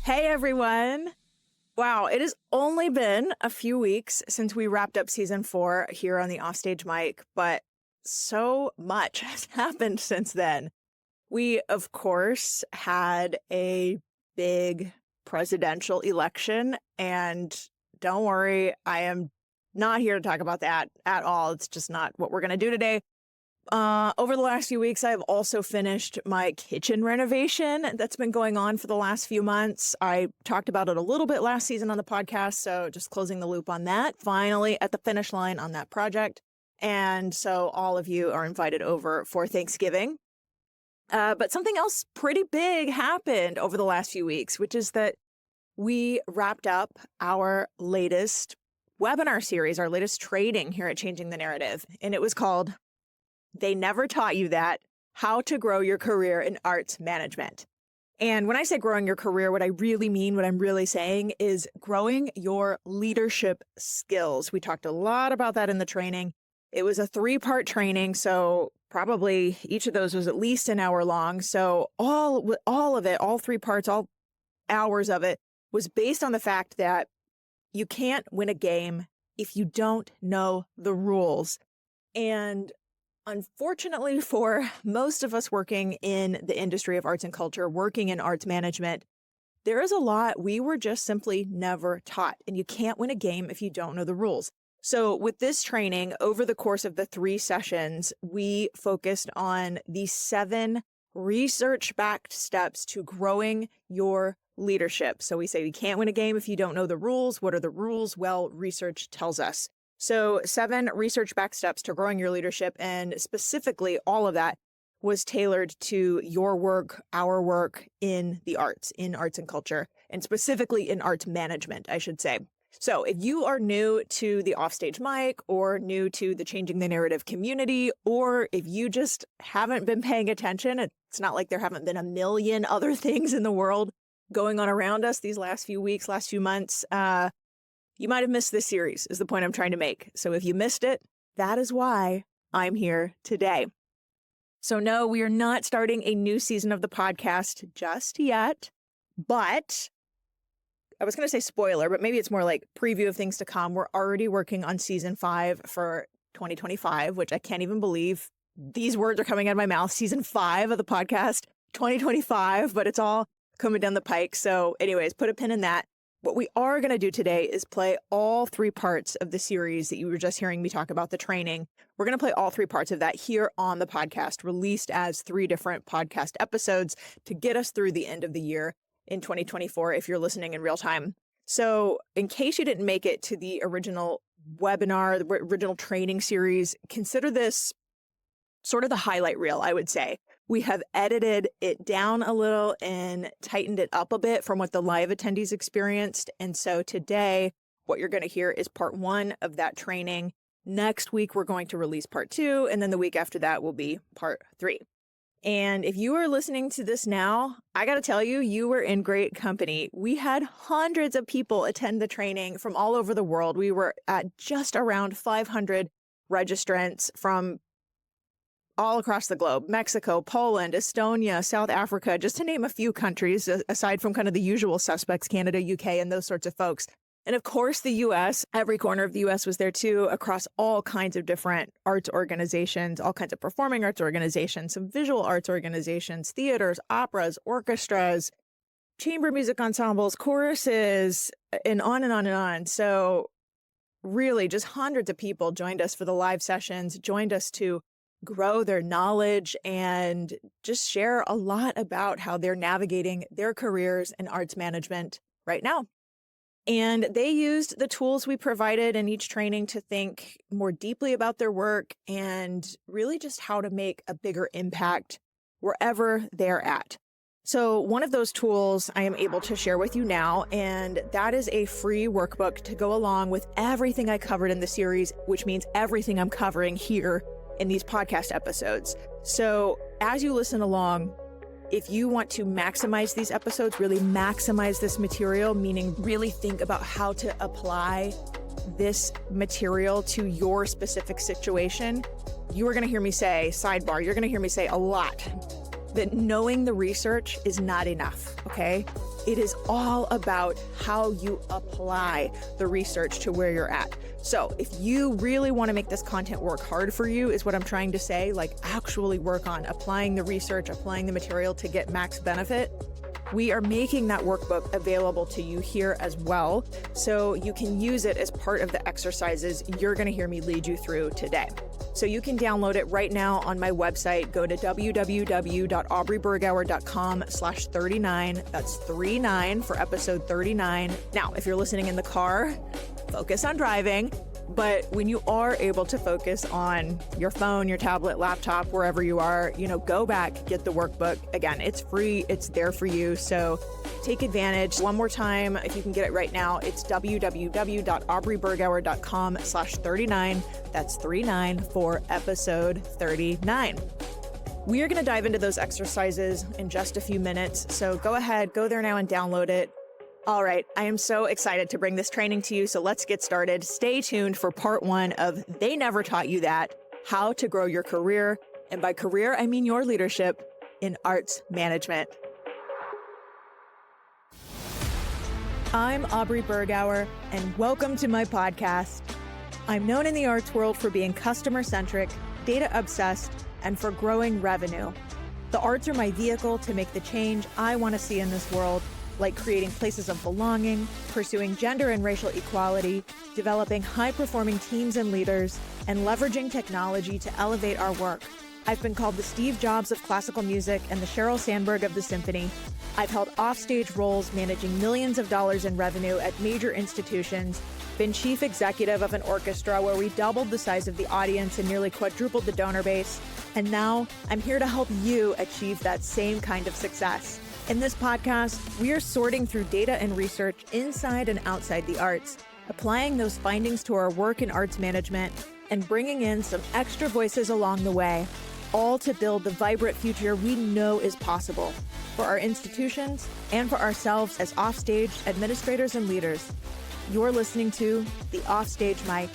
Hey everyone. Wow, it has only been a few weeks since we wrapped up season 4 here on the Offstage mic, but so much has happened since then. We, of course, had a big presidential election, and don't worry, I am not here to talk about that at all. It's just not what we're going to do today. Over the last few weeks, I've also finished my kitchen renovation that's been going on for the last few months. I talked about it a little bit last season on the podcast, so just closing the loop on that. Finally at the finish line on that project. And so all of you are invited over for Thanksgiving. But something else pretty big happened over the last few weeks, which is that we wrapped up our latest webinar series, our latest training here at Changing the Narrative. And it was called They Never Taught You That, How to Grow Your Career in Arts Management. And when I say growing your career, what I really mean, what I'm really saying is growing your leadership skills. We talked a lot about that in the training. It was a 3-part training, so probably each of those was at least an hour long. So all of it, all 3 parts, all hours of it was based on the fact that you can't win a game if you don't know the rules. And unfortunately for most of us working in the industry of arts and culture, working in arts management, there is a lot we were just simply never taught. And you can't win a game if you don't know the rules. So with this training, over the course of the 3 sessions, we focused on the 7 research-backed steps to growing your leadership. So we say you can't win a game if you don't know the rules. What are the rules? Well, research tells us. So 7 research-backed steps to growing your leadership, and specifically all of that was tailored to your work, our work in the arts, in arts and culture, and specifically in arts management, I should say. So if you are new to the Offstage mic or new to the Changing the Narrative community, or if you just haven't been paying attention, it's not like there haven't been a million other things in the world going on around us these last few weeks, last few months, you might have missed this series, is the point I'm trying to make. So if you missed it, that is why I'm here today. So no, we are not starting a new season of the podcast just yet, but I was going to say spoiler, but maybe it's more like preview of things to come. We're already working on season 5 for 2025, which I can't even believe these words are coming out of my mouth. Season 5 of the podcast, 2025, but it's all coming down the pike. So anyways, put a pin in that. What we are going to do today is play all 3 parts of the series that you were just hearing me talk about, the training. We're going to play all 3 parts of that here on the podcast, released as 3 different podcast episodes to get us through the end of the year in 2024 if you're listening in real time. So in case you didn't make it to the original webinar, the original training series, consider this sort of the highlight reel, I would say. We have edited it down a little and tightened it up a bit from what the live attendees experienced. And so today, what you're going to hear is part 1 of that training. Next week, we're going to release part 2, and then the week after that will be part 3. And if you are listening to this now, I got to tell you, you were in great company. We had hundreds of people attend the training from all over the world. We were at just around 500 registrants from all across the globe: Mexico, Poland, Estonia, South Africa, just to name a few countries, aside from kind of the usual suspects, Canada, UK, and those sorts of folks. And of course, the US, every corner of the US was there too, across all kinds of different arts organizations, all kinds of performing arts organizations, some visual arts organizations, theaters, operas, orchestras, chamber music ensembles, choruses, and on and on and on. So really just hundreds of people joined us for the live sessions, joined us to grow their knowledge and just share a lot about how they're navigating their careers in arts management right now. And they used the tools we provided in each training to think more deeply about their work and really just how to make a bigger impact wherever they're at. So one of those tools I am able to share with you now, and that is a free workbook to go along with everything I covered in the series, which means everything I'm covering here in these podcast episodes. So as you listen along, if you want to maximize these episodes, really maximize this material, meaning really think about how to apply this material to your specific situation, you are going to hear me say, sidebar, you're going to hear me say a lot that knowing the research is not enough, okay? It is all about how you apply the research to where you're at. So if you really want to make this content work hard for you, is what I'm trying to say, like actually work on applying the research, applying the material to get max benefit, we are making that workbook available to you here as well, so you can use it as part of the exercises you're going to hear me lead you through today. So you can download it right now on my website. Go to www.aubreybergauer.com/39. That's 39 for episode 39. Now, if you're listening in the car, focus on driving. But when you are able to focus on your phone, your tablet, laptop, wherever you are, go back, get the workbook. Again, it's free. It's there for you. So take advantage. One more time, if you can get it right now, it's www.aubreybergauer.com/39. That's 39 for episode 39. We are going to dive into those exercises in just a few minutes. So go ahead, go there now and download it. All right, I am so excited to bring this training to you, so let's get started. Stay tuned for part 1 of They Never Taught You That, How to Grow Your Career, and by career, I mean your leadership in arts management. I'm Aubrey Bergauer, and welcome to my podcast. I'm known in the arts world for being customer-centric, data-obsessed, and for growing revenue. The arts are my vehicle to make the change I want to see in this world, like creating places of belonging, pursuing gender and racial equality, developing high-performing teams and leaders, and leveraging technology to elevate our work. I've been called the Steve Jobs of classical music and the Sheryl Sandberg of the symphony. I've held offstage roles managing millions of dollars in revenue at major institutions, been chief executive of an orchestra where we doubled the size of the audience and nearly quadrupled the donor base, and now I'm here to help you achieve that same kind of success. In this podcast, we are sorting through data and research inside and outside the arts, applying those findings to our work in arts management, and bringing in some extra voices along the way, all to build the vibrant future we know is possible for our institutions and for ourselves as offstage administrators and leaders. You're listening to the Offstage Mic.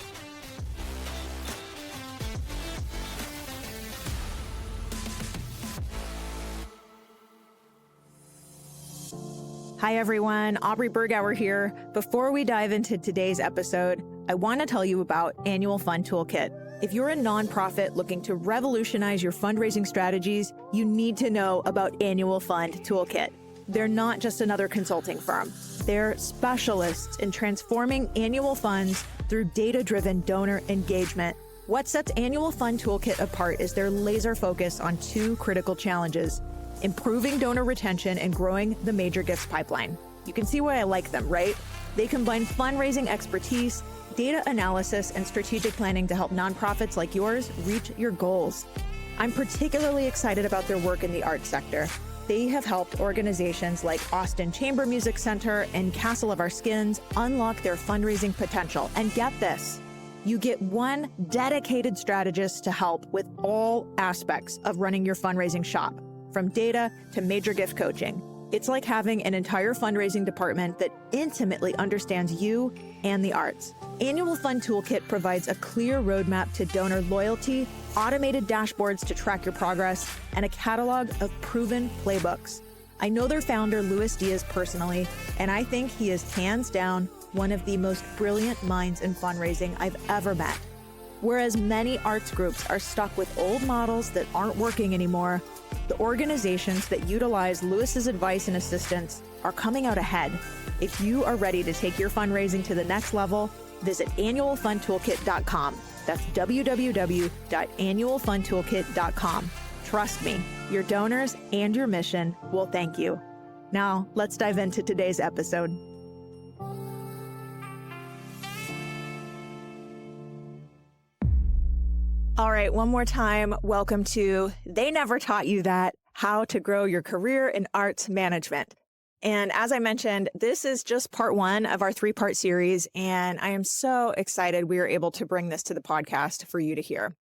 Hi everyone, Aubrey Bergauer here. Before we dive into today's episode, I want to tell you about Annual Fund Toolkit. If you're a nonprofit looking to revolutionize your fundraising strategies, you need to know about Annual Fund Toolkit. They're not just another consulting firm. They're specialists in transforming annual funds through data-driven donor engagement. What sets Annual Fund Toolkit apart is their laser focus on 2 critical challenges: improving donor retention and growing the major gifts pipeline. You can see why I like them, right? They combine fundraising expertise, data analysis, and strategic planning to help nonprofits like yours reach your goals. I'm particularly excited about their work in the arts sector. They have helped organizations like Austin Chamber Music Center and Castle of Our Skins unlock their fundraising potential. And get this, you get one dedicated strategist to help with all aspects of running your fundraising shop, from data to major gift coaching. It's like having an entire fundraising department that intimately understands you and the arts. Annual Fund Toolkit provides a clear roadmap to donor loyalty, automated dashboards to track your progress, and a catalog of proven playbooks. I know their founder, Luis Diaz, personally, and I think he is hands down one of the most brilliant minds in fundraising I've ever met. Whereas many arts groups are stuck with old models that aren't working anymore, the organizations that utilize Luis's advice and assistance are coming out ahead. If you are ready to take your fundraising to the next level, visit annualfundtoolkit.com. That's www.annualfundtoolkit.com. Trust me, your donors and your mission will thank you. Now, let's dive into today's episode. All right, one more time, welcome to They Never Taught You That, How to Grow Your Career in Arts Management. And as I mentioned, this is just part 1 of our 3-part series, and I am so excited we are able to bring this to the podcast for you to hear.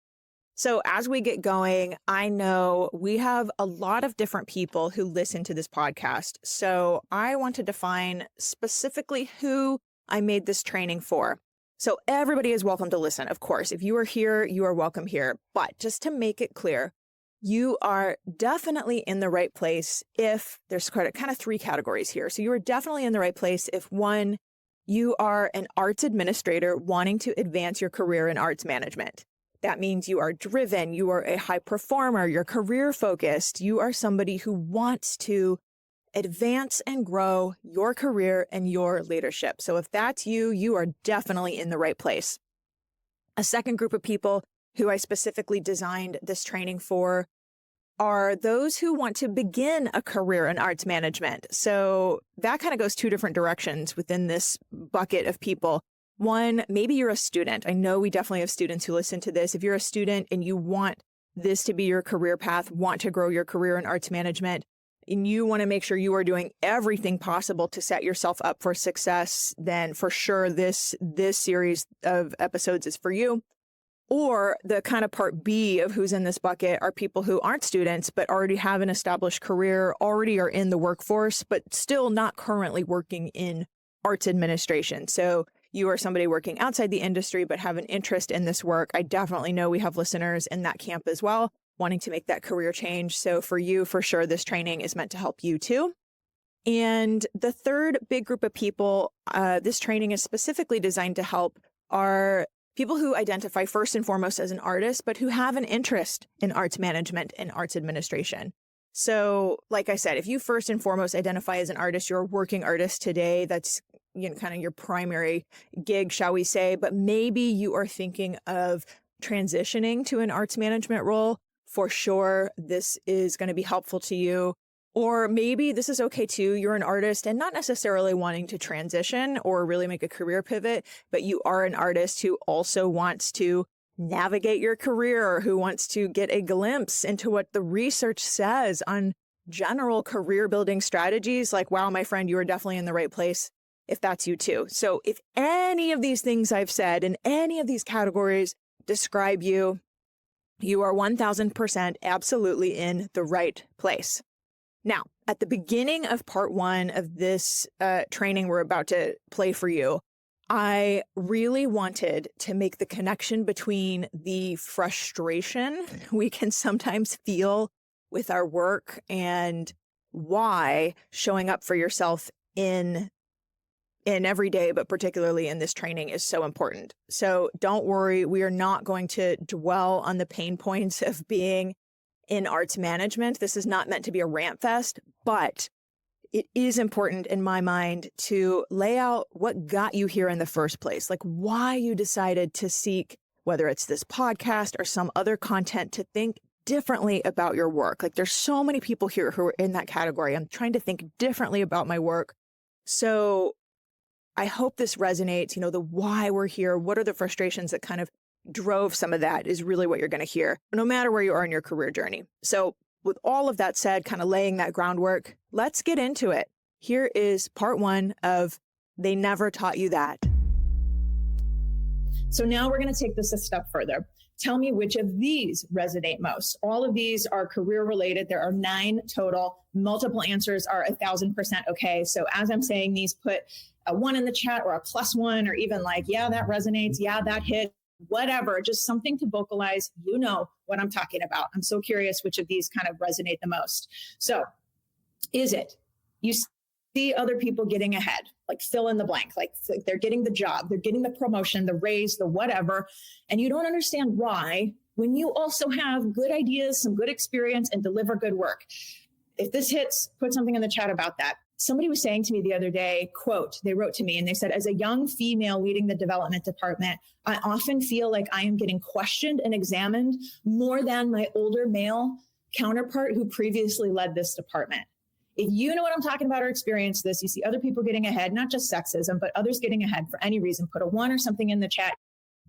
So as we get going, I know we have a lot of different people who listen to this podcast, so I want to define specifically who I made this training for. So everybody is welcome to listen, of course. If you are here, you are welcome here. But just to make it clear, You are definitely in the right place if there's kind of three categories here. So you are definitely in the right place if one, you are an arts administrator wanting to advance your career in arts management. That means you are driven, you are a high performer, you're career focused, you are somebody who wants to advance and grow your career and your leadership. So if that's you, you are definitely in the right place. A second group of people who I specifically designed this training for are those who want to begin a career in arts management. So that kind of goes two different directions within this bucket of people. One, maybe you're a student. I know we definitely have students who listen to this. If you're a student and you want this to be your career path, want to grow your career in arts management, and you want to make sure you are doing everything possible to set yourself up for success, then for sure this series of episodes is for you. Or the kind of part B of who's in this bucket are people who aren't students, but already have an established career, already are in the workforce, but still not currently working in arts administration. So you are somebody working outside the industry, but have an interest in this work. I definitely know we have listeners in that camp as well, wanting to make that career change. So for you, for sure, this training is meant to help you too. And the third big group of people this training is specifically designed to help are people who identify first and foremost as an artist, but who have an interest in arts management and arts administration. So, like I said, if you first and foremost identify as an artist, you're a working artist today, that's kind of your primary gig, shall we say, but maybe you are thinking of transitioning to an arts management role. For sure, this is going to be helpful to you. Or maybe this is okay too. You're an artist and not necessarily wanting to transition or really make a career pivot, but you are an artist who also wants to navigate your career or who wants to get a glimpse into what the research says on general career building strategies. Like, wow, my friend, you are definitely in the right place if that's you too. So if any of these things I've said in any of these categories describe you, you are 1000% absolutely in the right place. Now, at the beginning of part one of this training we're about to play for you, I really wanted to make the connection between the frustration we can sometimes feel with our work and why showing up for yourself in every day, but particularly in this training, is so important. So don't worry, we are not going to dwell on the pain points of being in arts management. This is not meant to be a rant fest, but it is important in my mind to lay out what got you here in the first place, like why you decided to seek, whether it's this podcast or some other content, to think differently about your work. Like there's so many people here who are in that category. I'm trying to think differently about my work. So I hope this resonates, the why we're here, what are the frustrations that kind of drove some of that is really what you're going to hear, no matter where you are in your career journey. So with all of that said, kind of laying that groundwork, let's get into it. Here is part one of They Never Taught You That. So now we're going to take this a step further. Tell me which of these resonate most. All of these are career related. There are 9 total. Multiple answers are 1000% okay. So as I'm saying these, put a 1 in the chat or a +1, or even like, yeah, that resonates. Yeah, that hit. Whatever, just something to vocalize, what I'm talking about. I'm so curious which of these kind of resonate the most. So is it you see other people getting ahead, like fill in the blank, like they're getting the job, they're getting the promotion, the raise, the whatever, and you don't understand why when you also have good ideas, some good experience, and deliver good work? If this hits, put something in the chat about that. Somebody was saying to me the other day, quote, they wrote to me and they said, as a young female leading the development department, I often feel like I am getting questioned and examined more than my older male counterpart who previously led this department. If you know what I'm talking about or experience this, you see other people getting ahead, not just sexism, but others getting ahead for any reason, put a 1 or something in the chat.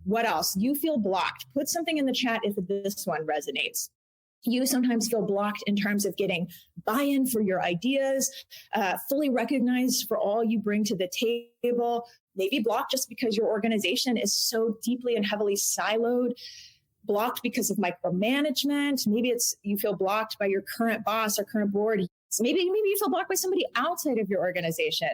What else? You feel blocked. Put something in the chat if this one resonates. You sometimes feel blocked in terms of getting buy-in for your ideas, fully recognized for all you bring to the table, maybe blocked just because your organization is so deeply and heavily siloed, blocked because of micromanagement. Maybe it's you feel blocked by your current boss or current board. So maybe you feel blocked by somebody outside of your organization,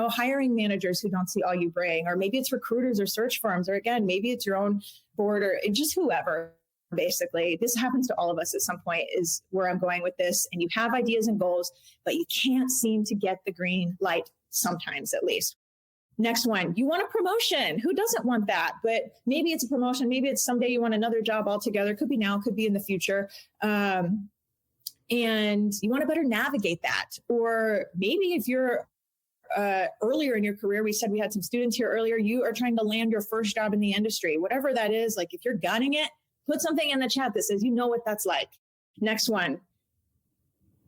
hiring managers who don't see all you bring, or maybe it's recruiters or search firms, or again, maybe it's your own board or just whoever. basically. This happens to all of us at some point, is where I'm going with this. And you have ideas and goals, but you can't seem to get the green light sometimes, at least. Next one, you want a promotion. Who doesn't want that? But maybe it's a promotion. Maybe it's someday you want another job altogether. Could be now, could be in the future. And you want to better navigate that. Or maybe if you're earlier in your career, we said we had some students here earlier, you are trying to land your first job in the industry, whatever that is. Like if you're gunning it, put something in the chat that says, you know what that's like. Next one,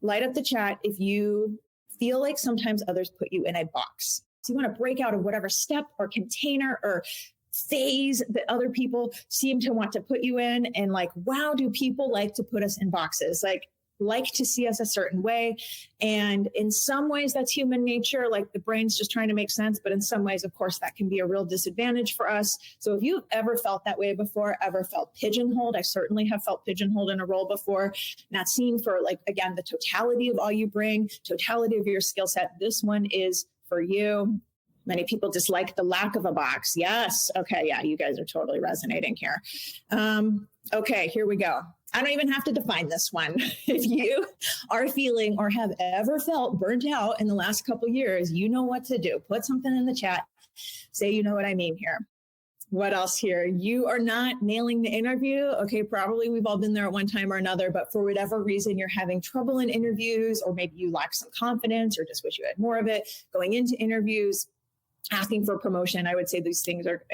light up the chat if you feel like sometimes others put you in a box. So you want to break out of whatever step or container or phase that other people seem to want to put you in. And like, wow, do people like to put us in boxes? Like to see us a certain way. And in some ways that's human nature, like the brain's just trying to make sense. But in some ways, of course, that can be a real disadvantage for us. So if you've ever felt that way before, ever felt pigeonholed, I certainly have felt pigeonholed in a role before, not seen for like, again, the totality of all you bring, totality of your skill set. This one is for you. Many people dislike the lack of a box. Yes. Okay. Yeah. You guys are totally resonating here. Okay. Here we go. I don't even have to define this one. If you are feeling or have ever felt burnt out in the last couple of years, you know what to do. Put something in the chat. Say, you know what I mean here. What else here? You are not nailing the interview. Okay, probably we've all been there at one time or another, but for whatever reason, you're having trouble in interviews, or maybe you lack some confidence or just wish you had more of it going into interviews, asking for promotion. I would say these things are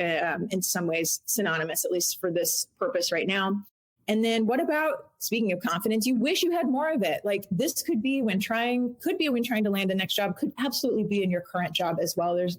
in some ways synonymous, at least for this purpose right now. And then what about, speaking of confidence, you wish you had more of it. Like this could be when trying to land the next job, could absolutely be in your current job as well. There's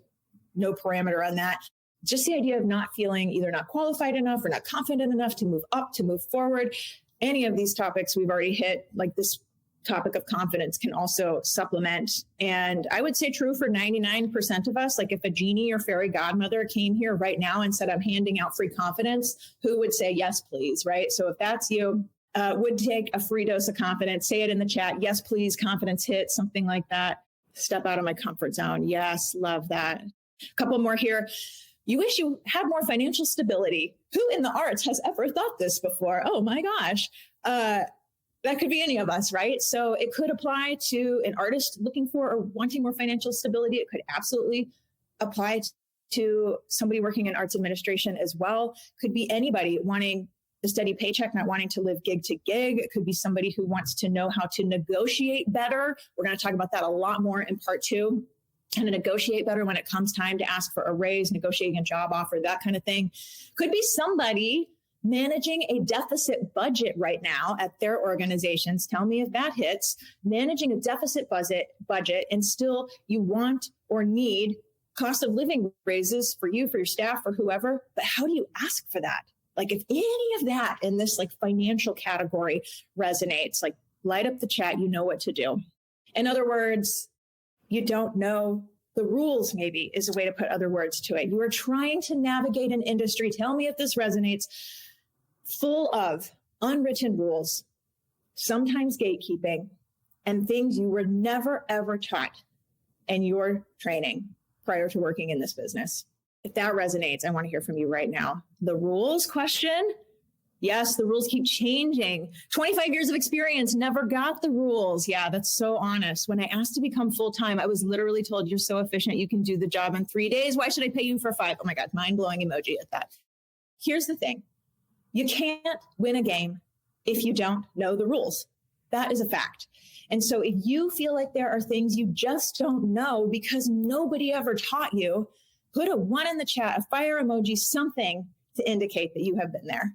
no parameter on that. Just the idea of not feeling either not qualified enough or not confident enough to move up, to move forward. Any of these topics we've already hit, like this topic of confidence can also supplement. And I would say true for 99% of us. Like if a genie or fairy godmother came here right now and said, I'm handing out free confidence, who would say, yes, please, right? So if that's you, would take a free dose of confidence, say it in the chat. Yes, please, confidence hit, something like that. Step out of my comfort zone. Yes, love that. A couple more here. You wish you had more financial stability. Who in the arts has ever thought this before? Oh my gosh. That could be any of us, right? So it could apply to an artist looking for or wanting more financial stability. It could absolutely apply to somebody working in arts administration as well. Could be anybody wanting a steady paycheck, not wanting to live gig to gig. It could be somebody who wants to know how to negotiate better. We're going to talk about that a lot more in part 2. Kind of negotiate better when it comes time to ask for a raise, negotiating a job offer, that kind of thing. Could be somebody managing a deficit budget right now at their organizations. Tell me if that hits. Managing a deficit budget, and still you want or need cost of living raises for you, for your staff, for whoever. But how do you ask for that? Like if any of that in this like financial category resonates, like light up the chat, you know what to do. In other words, you don't know the rules, maybe is a way to put other words to it. You are trying to navigate an industry. Tell me if this resonates. Full of unwritten rules, sometimes gatekeeping, and things you were never, ever taught in your training prior to working in this business. If that resonates, I want to hear from you right now. The rules question? Yes, the rules keep changing. 25 years of experience, never got the rules. Yeah, that's so honest. When I asked to become full-time, I was literally told, you're so efficient, you can do the job in 3 days. Why should I pay you for 5? Oh my God, mind-blowing emoji at that. Here's the thing. You can't win a game if you don't know the rules. That is a fact. And so if you feel like there are things you just don't know because nobody ever taught you, put a 1 in the chat, a fire emoji, something to indicate that you have been there.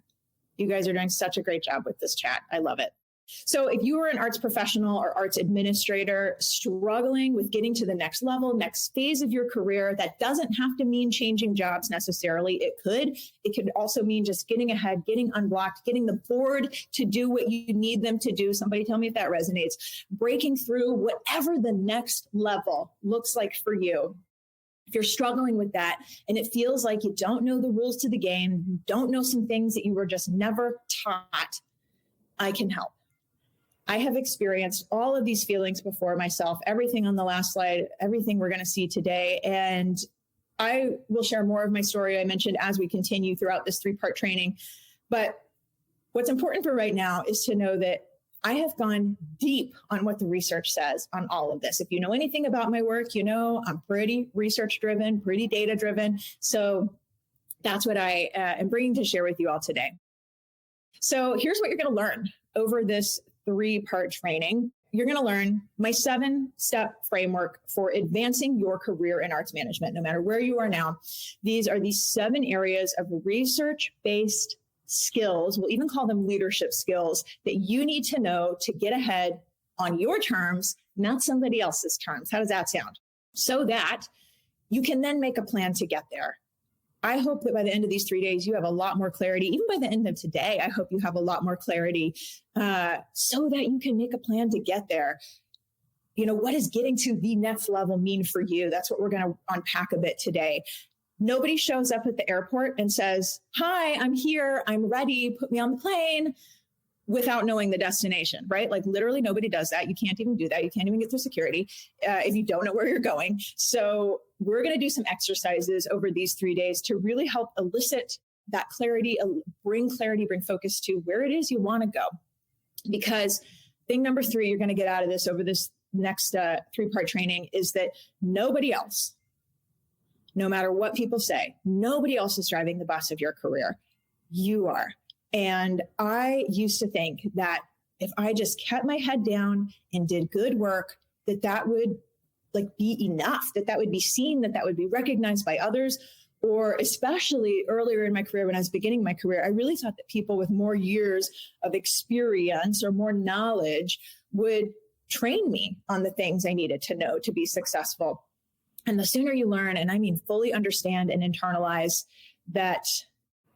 You guys are doing such a great job with this chat. I love it. So if you are an arts professional or arts administrator struggling with getting to the next level, next phase of your career, that doesn't have to mean changing jobs necessarily. It could also mean just getting ahead, getting unblocked, getting the board to do what you need them to do. Somebody tell me if that resonates. Breaking through whatever the next level looks like for you. If you're struggling with that and it feels like you don't know the rules to the game, you don't know some things that you were just never taught, I can help. I have experienced all of these feelings before myself, everything on the last slide, everything we're going to see today. And I will share more of my story I mentioned as we continue throughout this 3-part training. But What's important for right now is to know that I have gone deep on what the research says on all of this. If you know anything about my work, you know I'm pretty research driven, pretty data driven. So that's what I am bringing to share with you all today. So here's what you're going to learn over this 3-part training. You're going to learn my 7-step framework for advancing your career in arts management, no matter where you are now. These are the 7 areas of research-based skills, we'll even call them leadership skills, that you need to know to get ahead on your terms, not somebody else's terms. How does that sound? So that you can then make a plan to get there. I hope that by the end of these 3 days, you have a lot more clarity. Even by the end of today, I hope you have a lot more clarity so that you can make a plan to get there. You know, what does getting to the next level mean for you? That's what we're going to unpack a bit today. Nobody shows up at the airport and says, hi, I'm here, I'm ready, put me on the plane, without knowing the destination, right? Like literally nobody does that. You can't even do that. You can't even get through security if you don't know where you're going. So we're going to do some exercises over these 3 days to really help elicit that clarity, bring focus to where it is you want to go. Because thing number 3 you're going to get out of this over this next 3-part training is that nobody else, no matter what people say, nobody else is driving the bus of your career. You are. And I used to think that if I just kept my head down and did good work, that would be enough, that would be seen, that would be recognized by others. Or especially earlier in my career, when I was beginning my career, I really thought that people with more years of experience or more knowledge would train me on the things I needed to know to be successful. And the sooner you learn, and I mean fully understand and internalize that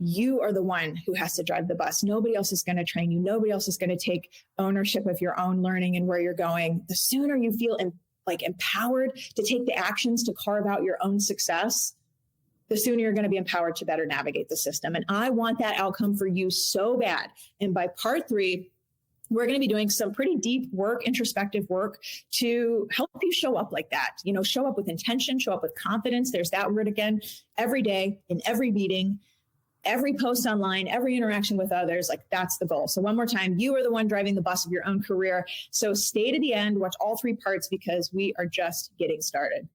you are the one who has to drive the bus. Nobody else is going to train you. Nobody else is going to take ownership of your own learning and where you're going. The sooner you feel empowered to take the actions to carve out your own success, the sooner you're going to be empowered to better navigate the system. And I want that outcome for you so bad. And by part 3, we're going to be doing some pretty deep work, introspective work to help you show up like that. You know, show up with intention, show up with confidence. There's that word again, every day, in every meeting, every post online, every interaction with others. That's the goal. So one more time, you are the one driving the bus of your own career. So stay to the end, watch all 3 parts because we are just getting started.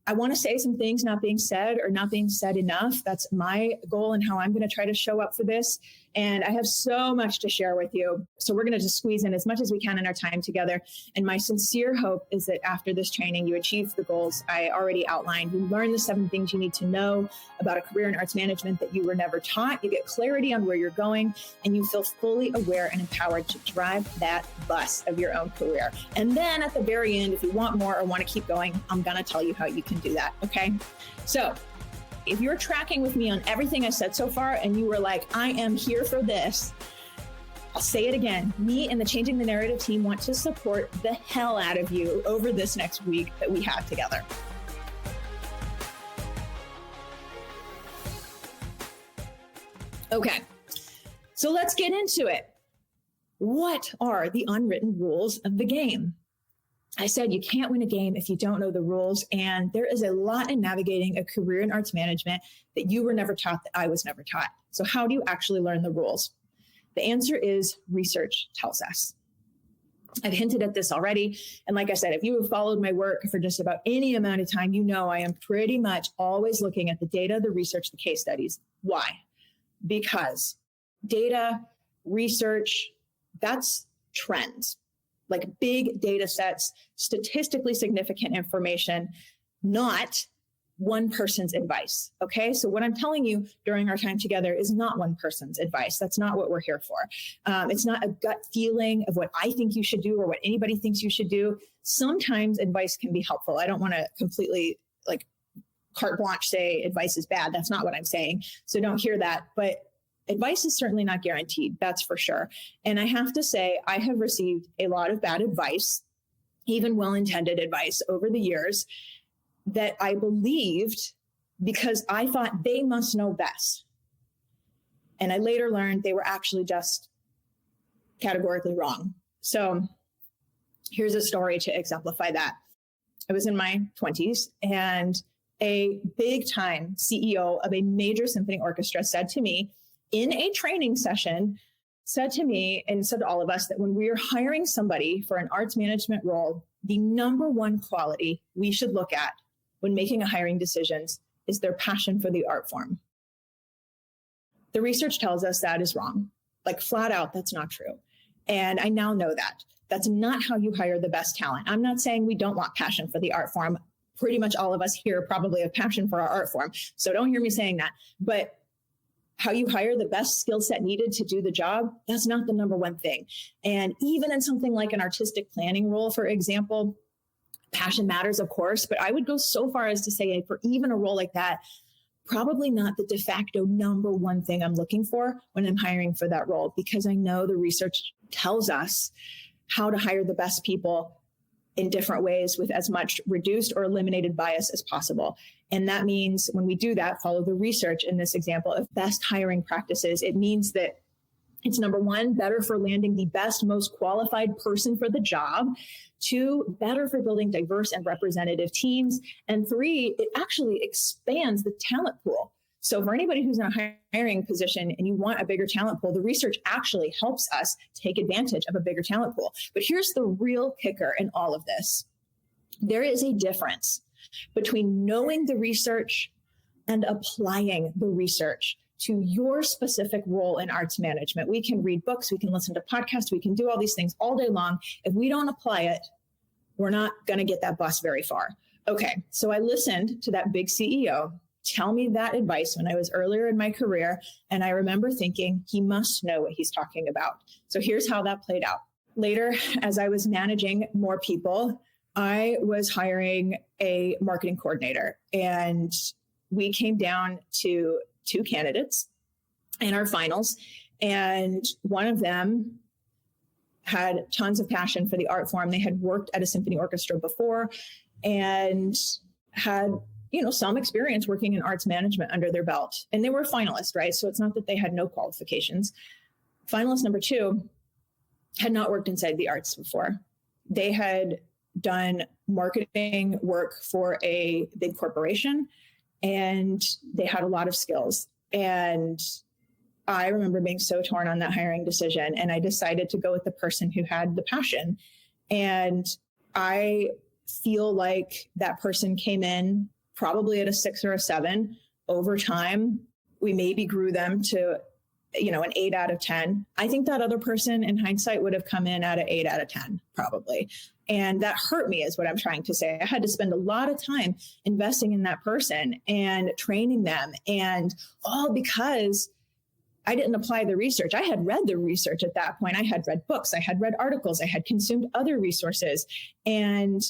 I want to say some things not being said or not being said enough. That's my goal and how I'm going to try to show up for this. And I have so much to share with you. So we're going to just squeeze in as much as we can in our time together. And my sincere hope is that after this training, you achieve the goals I already outlined. You learn the 7 things you need to know about a career in arts management that you were never taught. You get clarity on where you're going, and you feel fully aware and empowered to drive that bus of your own career. And then at the very end, if you want more or want to keep going, I'm going to tell you how you can do that. Okay. So if you're tracking with me on everything I said so far and you were like, I am here for this, I'll say it again. Me and the Changing the Narrative team want to support the hell out of you over this next week that we have together. Okay, so let's get into it. What are the unwritten rules of the game? I said you can't win a game if you don't know the rules, and there is a lot in navigating a career in arts management that you were never taught, that I was never taught. So how do you actually learn the rules? The answer is research tells us. I've hinted at this already, and like I said, if you have followed my work for just about any amount of time, you know I am pretty much always looking at the data, the research, the case studies. Why? Because data, research, that's trends. Like big data sets, statistically significant information, not one person's advice. Okay. So what I'm telling you during our time together is not one person's advice. That's not what we're here for. It's not a gut feeling of what I think you should do or what anybody thinks you should do. Sometimes advice can be helpful. I don't want to completely carte blanche say advice is bad. That's not what I'm saying. So don't hear that. But advice is certainly not guaranteed, that's for sure. And I have to say, I have received a lot of bad advice, even well-intended advice over the years that I believed because I thought they must know best. And I later learned they were actually just categorically wrong. So here's a story to exemplify that. I was in my 20s and a big time CEO of a major symphony orchestra said to me, in a training session, said to me and said to all of us that when we are hiring somebody for an arts management role, the number one quality we should look at when making a hiring decisions is their passion for the art form. The research tells us that is wrong. Like flat out, that's not true. And I now know that. That's not how you hire the best talent. I'm not saying we don't want passion for the art form. Pretty much all of us here probably have passion for our art form. So don't hear me saying that. But how you hire the best skill set needed to do the job, that's not the number one thing. And even in something like an artistic planning role, for example, passion matters, of course, but I would go so far as to say for even a role like that, probably not the de facto number one thing I'm looking for when I'm hiring for that role, because I know the research tells us how to hire the best people in different ways with as much reduced or eliminated bias as possible. And that means when we do that, follow the research in this example of best hiring practices. It means that it's number one, better for landing the best, most qualified person for the job. Two, better for building diverse and representative teams. And three, it actually expands the talent pool. So for anybody who's in a hiring position and you want a bigger talent pool, the research actually helps us take advantage of a bigger talent pool. But here's the real kicker in all of this. There is a difference between knowing the research and applying the research to your specific role in arts management. We can read books, we can listen to podcasts, we can do all these things all day long. If we don't apply it, we're not going to get that bus very far. Okay, so I listened to that big CEO tell me that advice when I was earlier in my career. And I remember thinking, he must know what he's talking about. So here's how that played out. Later, as I was managing more people, I was hiring a marketing coordinator, and we came down to 2 candidates in our finals. And one of them had tons of passion for the art form. They had worked at a symphony orchestra before and had some experience working in arts management under their belt. And they were a finalist, right? So it's not that they had no qualifications. Finalist number 2 had not worked inside the arts before. They had done marketing work for a big corporation, and they had a lot of skills. And I remember being so torn on that hiring decision, and I decided to go with the person who had the passion. And I feel like that person came in probably at a 6 or a 7. Over time, we maybe grew them to, an 8 out of 10. I think that other person in hindsight would have come in at an 8 out of 10, probably. And that hurt me is what I'm trying to say. I had to spend a lot of time investing in that person and training them, and all because I didn't apply the research. I had read the research at that point. I had read books, I had read articles, I had consumed other resources, and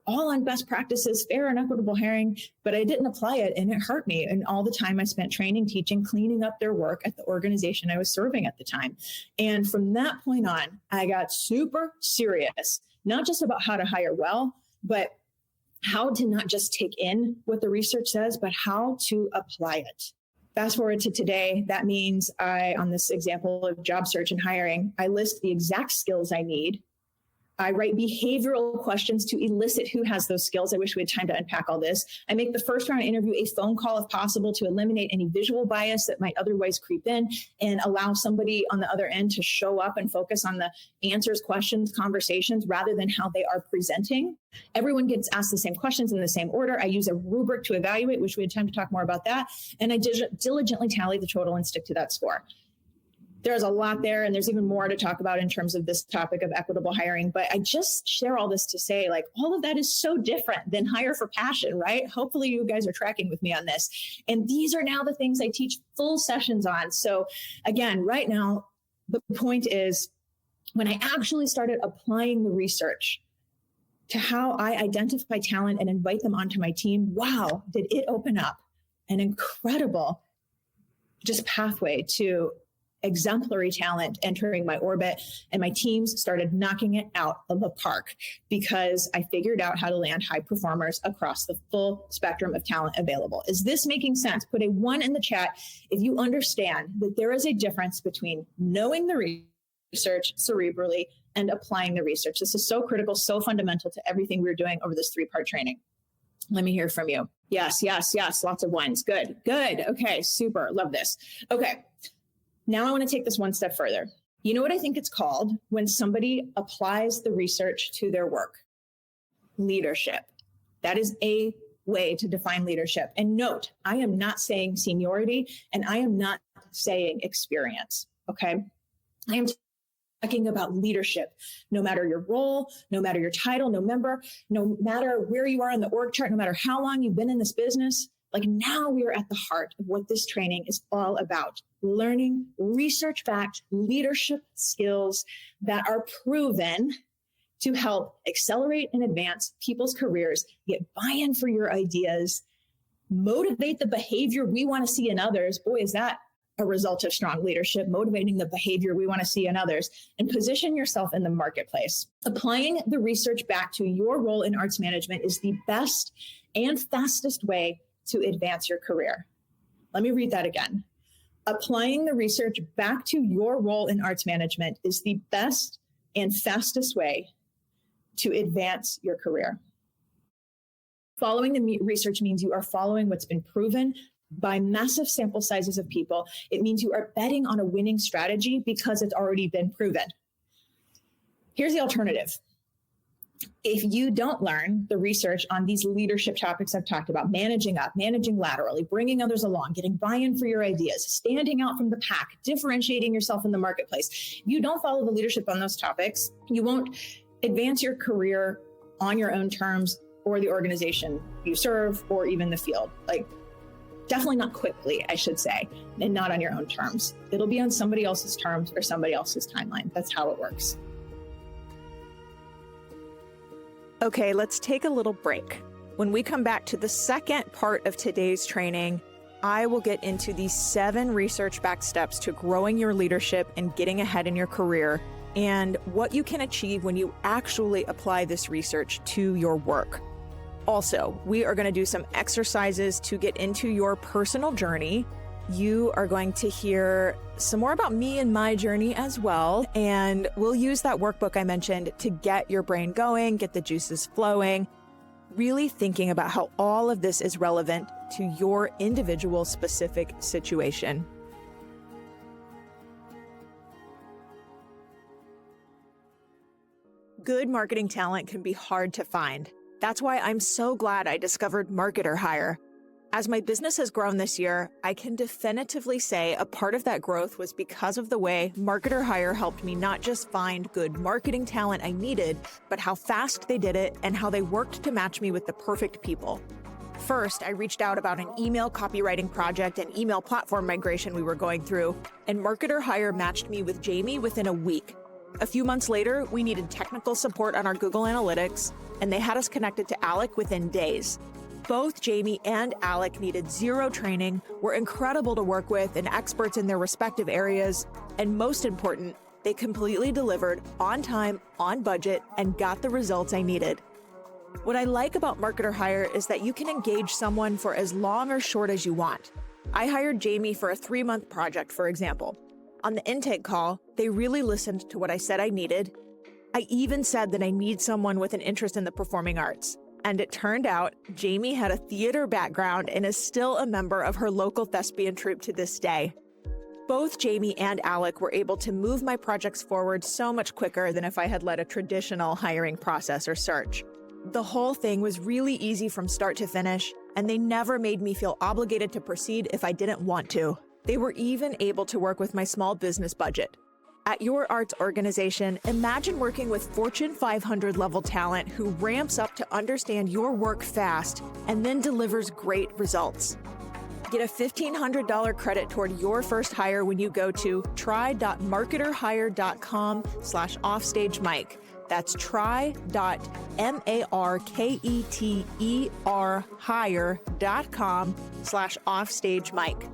all on best practices, fair and equitable hiring, but I didn't apply it, and it hurt me. And all the time I spent training, teaching, cleaning up their work at the organization I was serving at the time. And from that point on, I got super serious, not just about how to hire well, but how to not just take in what the research says, but how to apply it. Fast forward to today, that means on this example of job search and hiring, I list the exact skills I need. I write behavioral questions to elicit who has those skills. I wish we had time to unpack all this. I make the first round interview a phone call if possible to eliminate any visual bias that might otherwise creep in and allow somebody on the other end to show up and focus on the answers, questions, conversations, rather than how they are presenting. Everyone gets asked the same questions in the same order. I use a rubric to evaluate, wish we had time to talk more about that. And I diligently tally the total and stick to that score. There's a lot there, and there's even more to talk about in terms of this topic of equitable hiring. But I just share all this to say, all of that is so different than hire for passion, right? Hopefully you guys are tracking with me on this. And these are now the things I teach full sessions on. So again, right now, the point is when I actually started applying the research to how I identify talent and invite them onto my team, wow, did it open up an incredible just pathway to exemplary talent entering my orbit, and my teams started knocking it out of the park because I figured out how to land high performers across the full spectrum of talent available. Is this making sense? Put a 1 in the chat if you understand that there is a difference between knowing the research cerebrally and applying the research. This is so critical, so fundamental to everything we're doing over this 3-part training. Let me hear from you. Yes. Lots of 1s. Good. Okay, super. Love this. Okay. Now I want to take this one step further. You know what I think it's called when somebody applies the research to their work? Leadership. That is a way to define leadership. And note, I am not saying seniority and I am not saying experience. Okay. I am talking about leadership, no matter your role, no matter your title, no matter where you are in the org chart, no matter how long you've been in this business. Like now we are at the heart of what this training is all about. Learning research-backed leadership skills that are proven to help accelerate and advance people's careers, get buy-in for your ideas, motivate the behavior we want to see in others. Boy, is that a result of strong leadership, motivating the behavior we want to see in others, and position yourself in the marketplace. Applying the research back to your role in arts management is the best and fastest way to advance your career. Let me read that again. Applying the research back to your role in arts management is the best and fastest way to advance your career. Following the research means you are following what's been proven by massive sample sizes of people. It means you are betting on a winning strategy because it's already been proven. Here's the alternative. If you don't learn the research on these leadership topics I've talked about, managing up, managing laterally, bringing others along, getting buy-in for your ideas, standing out from the pack, differentiating yourself in the marketplace, if you don't follow the leadership on those topics, you won't advance your career on your own terms or the organization you serve or even the field. Like, definitely not quickly, I should say, and not on your own terms. It'll be on somebody else's terms or somebody else's timeline. That's how it works. Okay, let's take a little break. When we come back to the second part of today's training, I will get into the 7 research-backed steps to growing your leadership and getting ahead in your career, and what you can achieve when you actually apply this research to your work. Also, we are going to do some exercises to get into your personal journey. You are going to hear some more about me and my journey as well, and we'll use that workbook I mentioned to get your brain going, get the juices flowing, really thinking about how all of this is relevant to your individual specific situation. Good marketing talent can be hard to find. That's why I'm so glad I discovered Marketer Hire. As my business has grown this year, I can definitively say a part of that growth was because of the way Marketer Hire helped me not just find good marketing talent I needed, but how fast they did it and how they worked to match me with the perfect people. First, I reached out about an email copywriting project and email platform migration we were going through, and Marketer Hire matched me with Jamie within a week. A few months later, we needed technical support on our Google Analytics, and they had us connected to Alec within days. Both Jamie and Alec needed zero training, were incredible to work with and experts in their respective areas, and most important, they completely delivered on time, on budget, and got the results I needed. What I like about Marketer Hire is that you can engage someone for as long or short as you want. I hired Jamie for a 3-month project, for example. On the intake call, they really listened to what I said I needed. I even said that I need someone with an interest in the performing arts. And it turned out Jamie had a theater background and is still a member of her local thespian troupe to this day. Both Jamie and Alec were able to move my projects forward so much quicker than if I had led a traditional hiring process or search. The whole thing was really easy from start to finish, and they never made me feel obligated to proceed if I didn't want to. They were even able to work with my small business budget. At your arts organization, imagine working with Fortune 500 level talent who ramps up to understand your work fast and then delivers great results. Get a $1,500 credit toward your first hire when you go to try.marketerhire.com/offstagemike. That's try.marketerhire.com/offstagemike.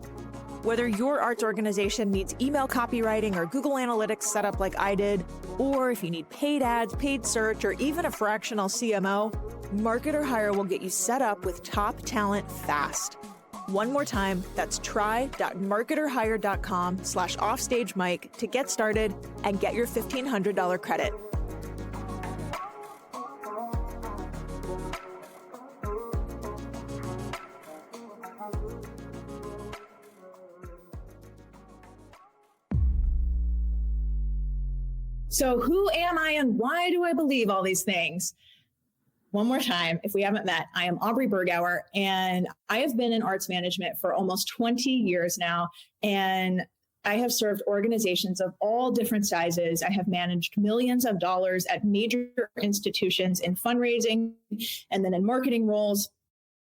Whether your arts organization needs email copywriting or Google Analytics set up like I did, or if you need paid ads, paid search, or even a fractional CMO, Marketer Hire will get you set up with top talent fast. One more time, that's try.marketerhire.com/offstagemike to get started and get your $1,500 credit. So who am I and why do I believe all these things? One more time, if we haven't met, I am Aubrey Bergauer, and I have been in arts management for almost 20 years now. And I have served organizations of all different sizes. I have managed millions of dollars at major institutions in fundraising and then in marketing roles.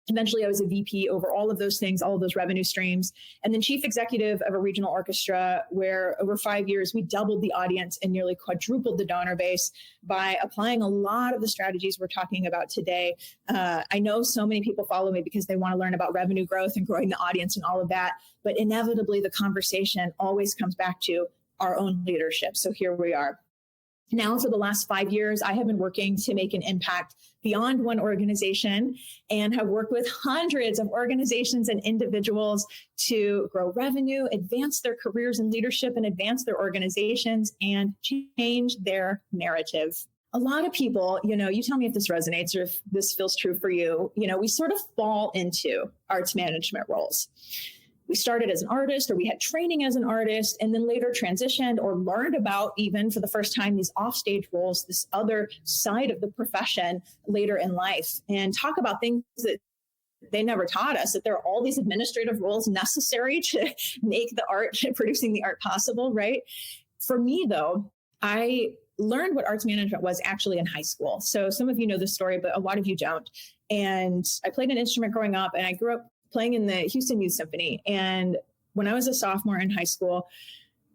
Eventually, I was a VP over all of those things, all of those revenue streams, and then chief executive of a regional orchestra where over 5 years, we doubled the audience and nearly quadrupled the donor base by applying a lot of the strategies we're talking about today. I know so many people follow me because they want to learn about revenue growth and growing the audience and all of that, but inevitably the conversation always comes back to our own leadership. So here we are. Now, for the last 5 years, I have been working to make an impact beyond one organization and have worked with hundreds of organizations and individuals to grow revenue, advance their careers in leadership, and advance their organizations and change their narrative. A lot of people, you tell me if this resonates or if this feels true for you, we sort of fall into arts management roles. We started as an artist, or we had training as an artist, and then later transitioned or learned about, even for the first time, these offstage roles, this other side of the profession later in life, and talk about things that they never taught us, that there are all these administrative roles necessary to make the art, producing the art possible, right? For me, though, I learned what arts management was actually in high school. So some of you know this story, but a lot of you don't. And I played an instrument growing up, and I grew up playing in the Houston Youth Symphony. And when I was a sophomore in high school,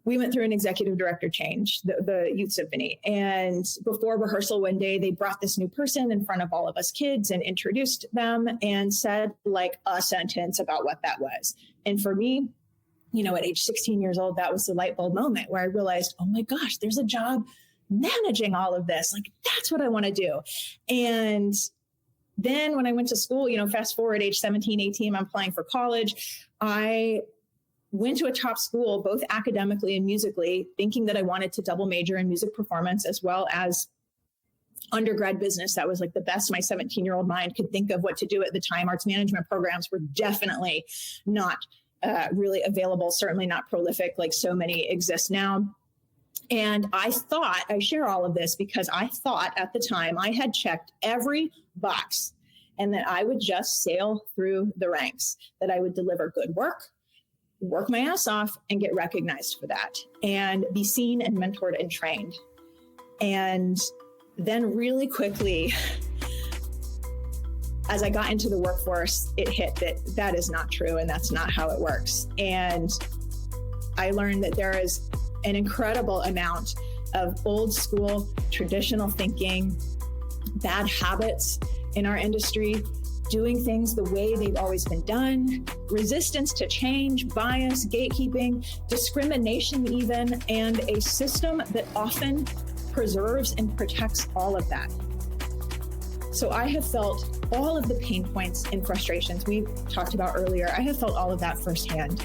we went through an executive director change, the Youth Symphony. And before rehearsal one day, they brought this new person in front of all of us kids and introduced them and said like a sentence about what that was. And for me, at age 16 years old, that was the light bulb moment where I realized, oh my gosh, there's a job managing all of this. Like, that's what I want to do. And then when I went to school, fast forward age 17, 18, I'm applying for college. I went to a top school, both academically and musically, thinking that I wanted to double major in music performance as well as undergrad business. That was like the best my 17-year-old mind could think of what to do at the time. Arts management programs were definitely not really available, certainly not prolific like so many exist now. And I share all of this because I thought at the time I had checked every box and that I would just sail through the ranks, that I would deliver good work my ass off and get recognized for that and be seen and mentored and trained. And then really quickly, as I got into the workforce, it hit that is not true and that's not how it works. And I learned that there is an incredible amount of old school, traditional thinking, bad habits in our industry, doing things the way they've always been done, resistance to change, bias, gatekeeping, discrimination even, and a system that often preserves and protects all of that. So I have felt all of the pain points and frustrations we talked about earlier. I have felt all of that firsthand.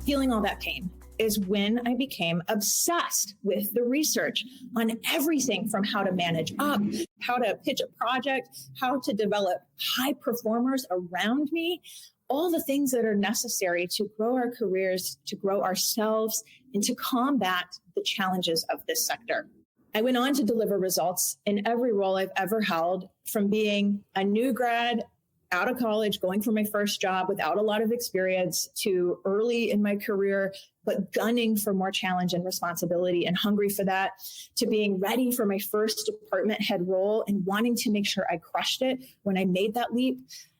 Feeling all that pain is when I became obsessed with the research on everything from how to manage up, how to pitch a project, how to develop high performers around me, all the things that are necessary to grow our careers, to grow ourselves, and to combat the challenges of this sector. I went on to deliver results in every role I've ever held, from being a new grad out of college, going for my first job without a lot of experience, to early in my career, but gunning for more challenge and responsibility and hungry for that, to being ready for my first department head role and wanting to make sure I crushed it when I made that leap,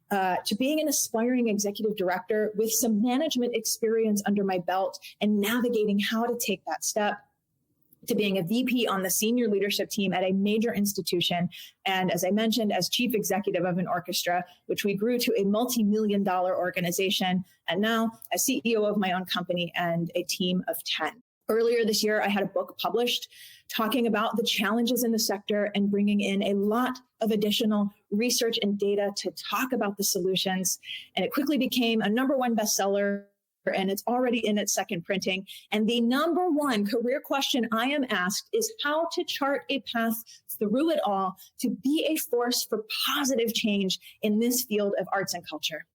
to being an aspiring executive director with some management experience under my belt and navigating how to take that step, to being a VP on the senior leadership team at a major institution. And as I mentioned, as chief executive of an orchestra, which we grew to a multi-million-dollar organization. And now as CEO of my own company and a team of 10. Earlier this year, I had a book published talking about the challenges in the sector and bringing in a lot of additional research and data to talk about the solutions. And it quickly became a #1 bestseller, and it's already in its second printing. And the #1 career question I am asked is how to chart a path through it all to be a force for positive change in this field of arts and culture.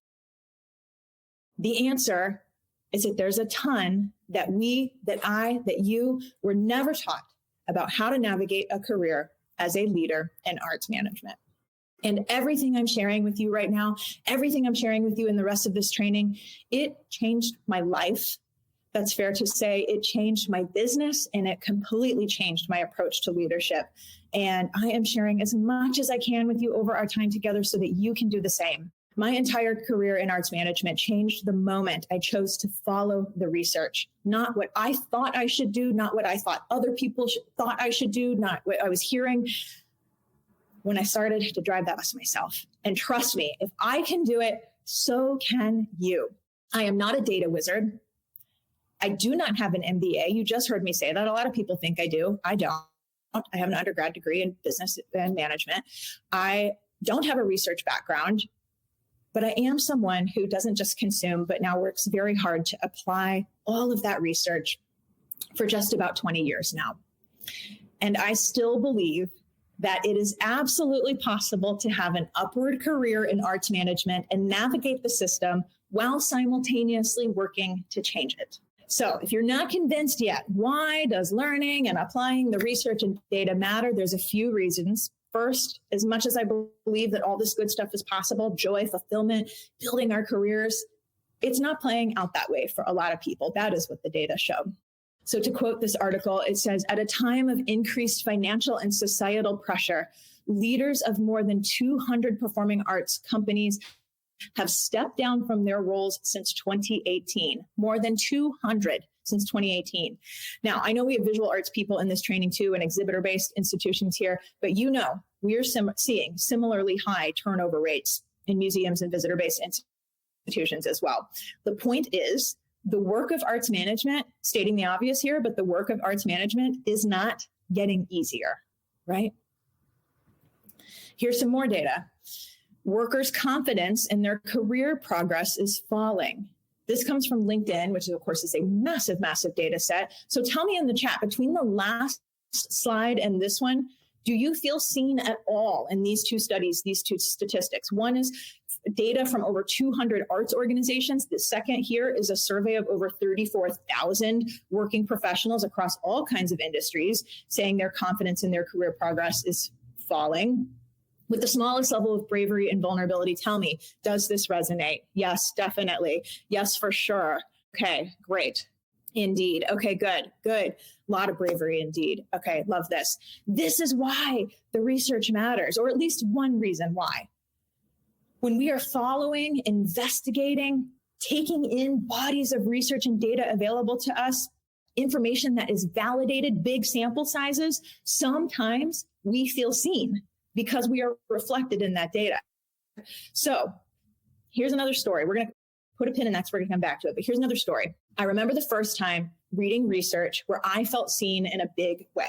The answer is that there's a ton that you were never taught about how to navigate a career as a leader in arts management. And everything I'm sharing with you right now, everything I'm sharing with you in the rest of this training, it changed my life. That's fair to say. It changed my business, and it completely changed my approach to leadership. And I am sharing as much as I can with you over our time together so that you can do the same. My entire career in arts management changed the moment I chose to follow the research, not what I thought I should do, not what I thought other people thought I should do, not what I was hearing. When I started to drive that bus myself. And trust me, if I can do it, so can you. I am not a data wizard. I do not have an MBA. You just heard me say that. A lot of people think I do. I don't. I have an undergrad degree in business and management. I don't have a research background, but I am someone who doesn't just consume, but now works very hard to apply all of that research for just about 20 years now. And I still believe that it is absolutely possible to have an upward career in arts management and navigate the system while simultaneously working to change it. So if you're not convinced yet, why does learning and applying the research and data matter? There's a few reasons. First, as much as I believe that all this good stuff is possible, joy, fulfillment, building our careers, it's not playing out that way for a lot of people. That is what the data show. So to quote this article, it says, at a time of increased financial and societal pressure, leaders of more than 200 performing arts companies have stepped down from their roles since 2018, more than 200 since 2018. Now, I know we have visual arts people in this training too, and exhibitor-based institutions here, but we are seeing similarly high turnover rates in museums and visitor-based institutions as well. The point is, the work of arts management, stating the obvious here, but the work of arts management is not getting easier, right? Here's some more data. Workers' confidence in their career progress is falling. This comes from LinkedIn, which of course is a massive, massive data set. So tell me in the chat, between the last slide and this one, do you feel seen at all in these two studies, these two statistics? One is data from over 200 arts organizations. The second here is a survey of over 34,000 working professionals across all kinds of industries saying their confidence in their career progress is falling. With the smallest level of bravery and vulnerability, tell me, does this resonate? Yes, definitely. Yes, for sure. Okay, great. Indeed. Okay, good. A lot of bravery indeed. Okay, love this. This is why the research matters, or at least one reason why. When we are following, investigating, taking in bodies of research and data available to us, information that is validated, big sample sizes, sometimes we feel seen because we are reflected in that data. So here's another story. We're going to put a pin in that, we're going to come back to it. But here's another story. I remember the first time reading research where I felt seen in a big way.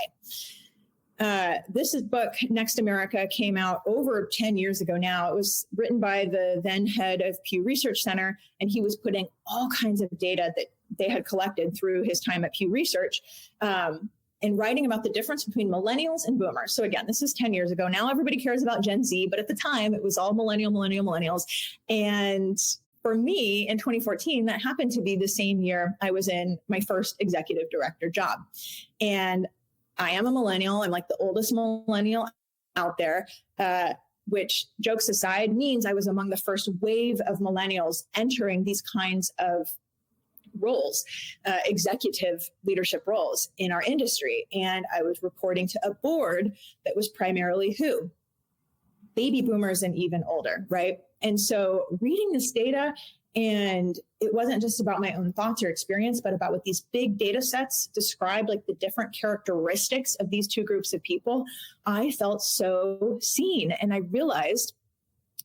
This book, Next America, came out over 10 years ago now. It was written by the then head of Pew Research Center, and he was putting all kinds of data that they had collected through his time at Pew Research and writing about the difference between millennials and boomers. So again, this is 10 years ago. Now everybody cares about Gen Z, but at the time it was all millennials. And for me in 2014, that happened to be the same year I was in my first executive director job. And I am a millennial. I'm like the oldest millennial out there, which, jokes aside, means I was among the first wave of millennials entering these kinds of roles, executive leadership roles in our industry. And I was reporting to a board that was primarily who? Baby boomers and even older, right? And so reading this data, and it wasn't just about my own thoughts or experience, but about what these big data sets describe, like the different characteristics of these two groups of people, I felt so seen. And I realized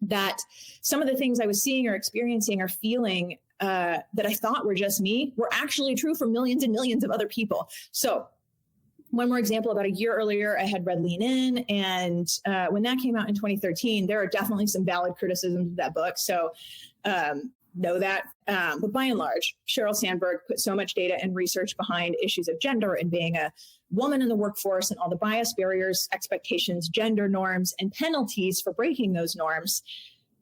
that some of the things I was seeing or experiencing or feeling that I thought were just me were actually true for millions and millions of other people. So one more example, about a year earlier, I had read Lean In. And when that came out in 2013, there are definitely some valid criticisms of that book. So know that. But by and large, Sheryl Sandberg put so much data and research behind issues of gender and being a woman in the workforce and all the bias, barriers, expectations, gender norms, and penalties for breaking those norms.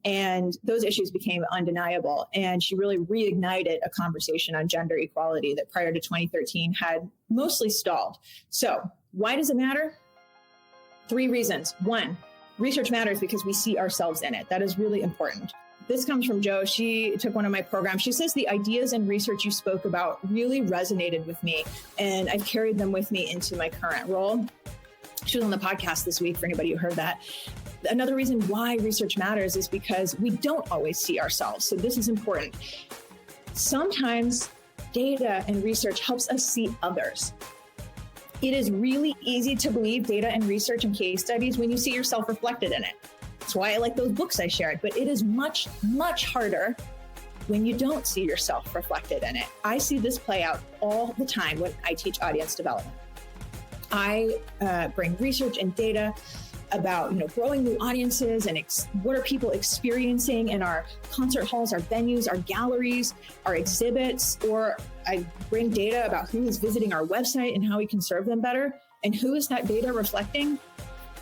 And those issues became undeniable. And she really reignited a conversation on gender equality that prior to 2013 had mostly stalled. So why does it matter? 3 reasons. 1, research matters because we see ourselves in it. That is really important. This comes from Jo. She took one of my programs. She says, the ideas and research you spoke about really resonated with me, and I've carried them with me into my current role. She was on the podcast this week for anybody who heard that. Another reason why research matters is because we don't always see ourselves. So this is important. Sometimes data and research helps us see others. It is really easy to believe data and research and case studies when you see yourself reflected in it. That's why I like those books I shared, but it is much, much harder when you don't see yourself reflected in it. I see this play out all the time when I teach audience development. I bring research and data about growing new audiences and what are people experiencing in our concert halls, our venues, our galleries, our exhibits, or I bring data about who is visiting our website and how we can serve them better. And who is that data reflecting?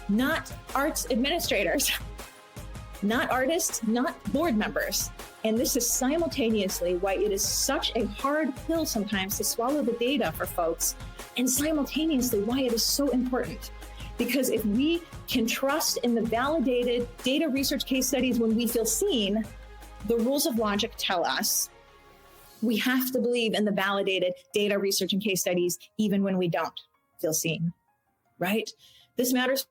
Not arts administrators, not artists, not board members. And this is simultaneously why it is such a hard pill sometimes to swallow the data for folks, and simultaneously why it is so important. Because if we can trust in the validated data research case studies when we feel seen, the rules of logic tell us we have to believe in the validated data research and case studies even when we don't feel seen, right? This matters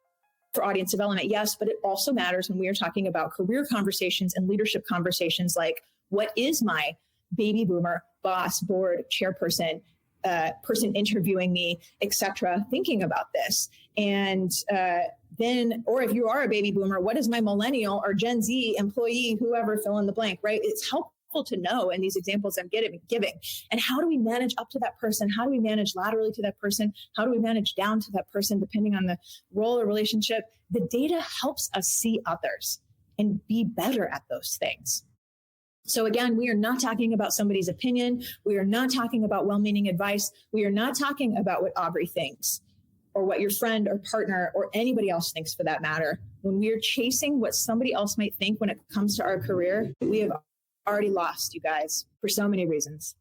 for audience development, yes, but it also matters when we are talking about career conversations and leadership conversations like, what is my baby boomer, boss, board, chairperson, person interviewing me, etc., thinking about this? And then, or if you are a baby boomer, what is my millennial or Gen Z employee, whoever, fill in the blank, right? It's helpful to know in these examples I'm giving. And how do we manage up to that person? How do we manage laterally to that person? How do we manage down to that person, depending on the role or relationship? The data helps us see others and be better at those things. So again, we are not talking about somebody's opinion. We are not talking about well-meaning advice. We are not talking about what Aubrey thinks or what your friend or partner or anybody else thinks for that matter. When we are chasing what somebody else might think when it comes to our career, we have already lost, you guys, for so many reasons.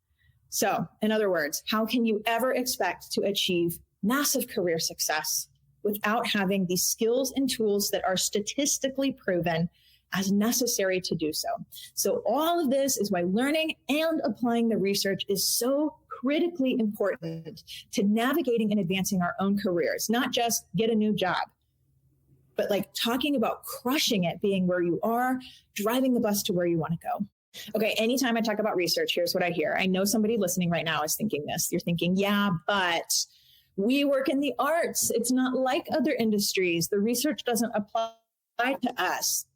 So in other words, how can you ever expect to achieve massive career success without having these skills and tools that are statistically proven as necessary to do so? So all of this is why learning and applying the research is so critically important to navigating and advancing our own careers, not just get a new job, but like talking about crushing it, being where you are, driving the bus to where you want to go. Okay, anytime I talk about research, here's what I hear. I know somebody listening right now is thinking this. You're thinking, yeah, but we work in the arts. It's not like other industries. The research doesn't apply to us.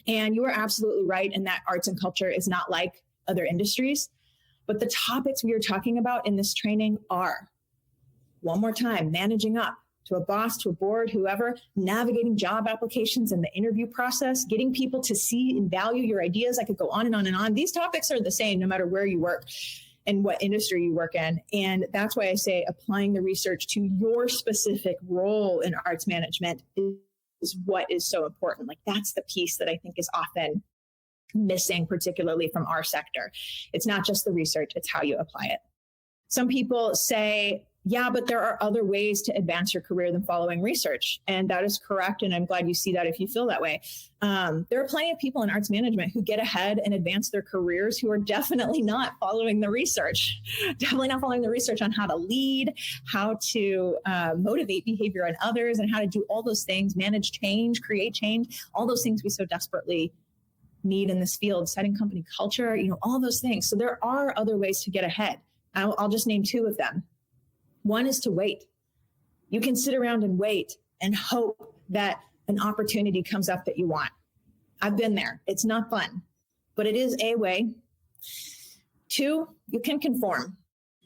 And you are absolutely right in that arts and culture is not like other industries. But the topics we are talking about in this training are, one more time, managing up to a boss, to a board, whoever, navigating job applications and the interview process, getting people to see and value your ideas. I could go on and on and on. These topics are the same no matter where you work and what industry you work in. And that's why I say applying the research to your specific role in arts management is what is so important. Like that's the piece that I think is often missing, particularly from our sector. It's not just the research, it's how you apply it. Some people say, yeah, but there are other ways to advance your career than following research. And that is correct. And I'm glad you see that if you feel that way. There are plenty of people in arts management who get ahead and advance their careers who are definitely not following the research, definitely not following the research on how to lead, how to motivate behavior in others, and how to do all those things, manage change, create change, all those things we so desperately need in this field, setting company culture, all those things. So there are other ways to get ahead. I'll just name 2 of them. One is to wait. You can sit around and wait and hope that an opportunity comes up that you want. I've been there. It's not fun, but it is a way. 2, you can conform.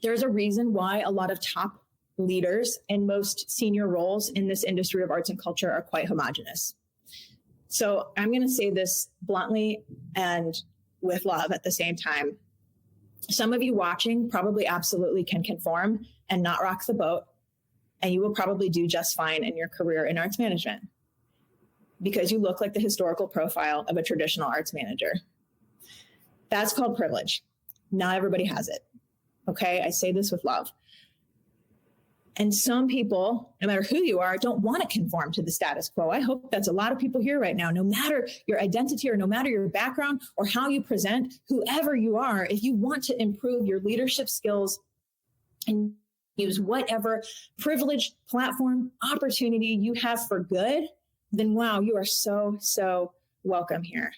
There's a reason why a lot of top leaders in most senior roles in this industry of arts and culture are quite homogenous. So I'm going to say this bluntly and with love at the same time. Some of you watching probably absolutely can conform and not rock the boat, and you will probably do just fine in your career in arts management. because you look like the historical profile of a traditional arts manager. That's called privilege. Not everybody has it. Okay, I say this with love. And some people, no matter who you are, don't want to conform to the status quo. I hope that's a lot of people here right now. No matter your identity or no matter your background or how you present, whoever you are, if you want to improve your leadership skills and use whatever privilege, platform, opportunity you have for good, then wow, you are so, so welcome here.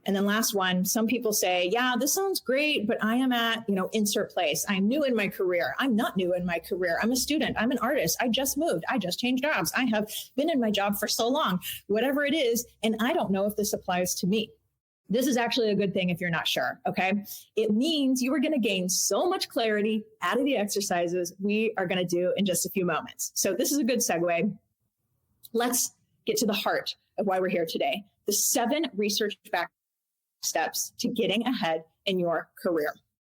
And then last one, some people say, yeah, this sounds great, but I am at, insert place. I'm new in my career. I'm not new in my career. I'm a student. I'm an artist. I just moved. I just changed jobs. I have been in my job for so long, whatever it is. And I don't know if this applies to me. This is actually a good thing if you're not sure, okay? It means you are going to gain so much clarity out of the exercises we are going to do in just a few moments. So this is a good segue. Let's get to the heart of why we're here today. The 7 research-backed steps to getting ahead in your career.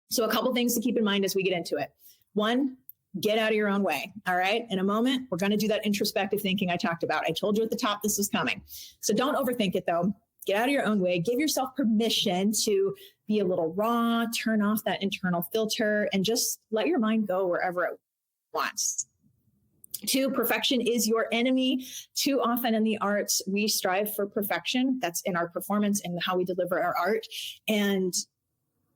So a couple things to keep in mind as we get into it. 1, get out of your own way. All right. In a moment, we're going to do that introspective thinking I talked about. I told you at the top this was coming. So don't overthink it though. Get out of your own way. Give yourself permission to be a little raw, turn off that internal filter, and just let your mind go wherever it wants. 2, perfection is your enemy. Too often in the arts, we strive for perfection. That's in our performance and how we deliver our art. And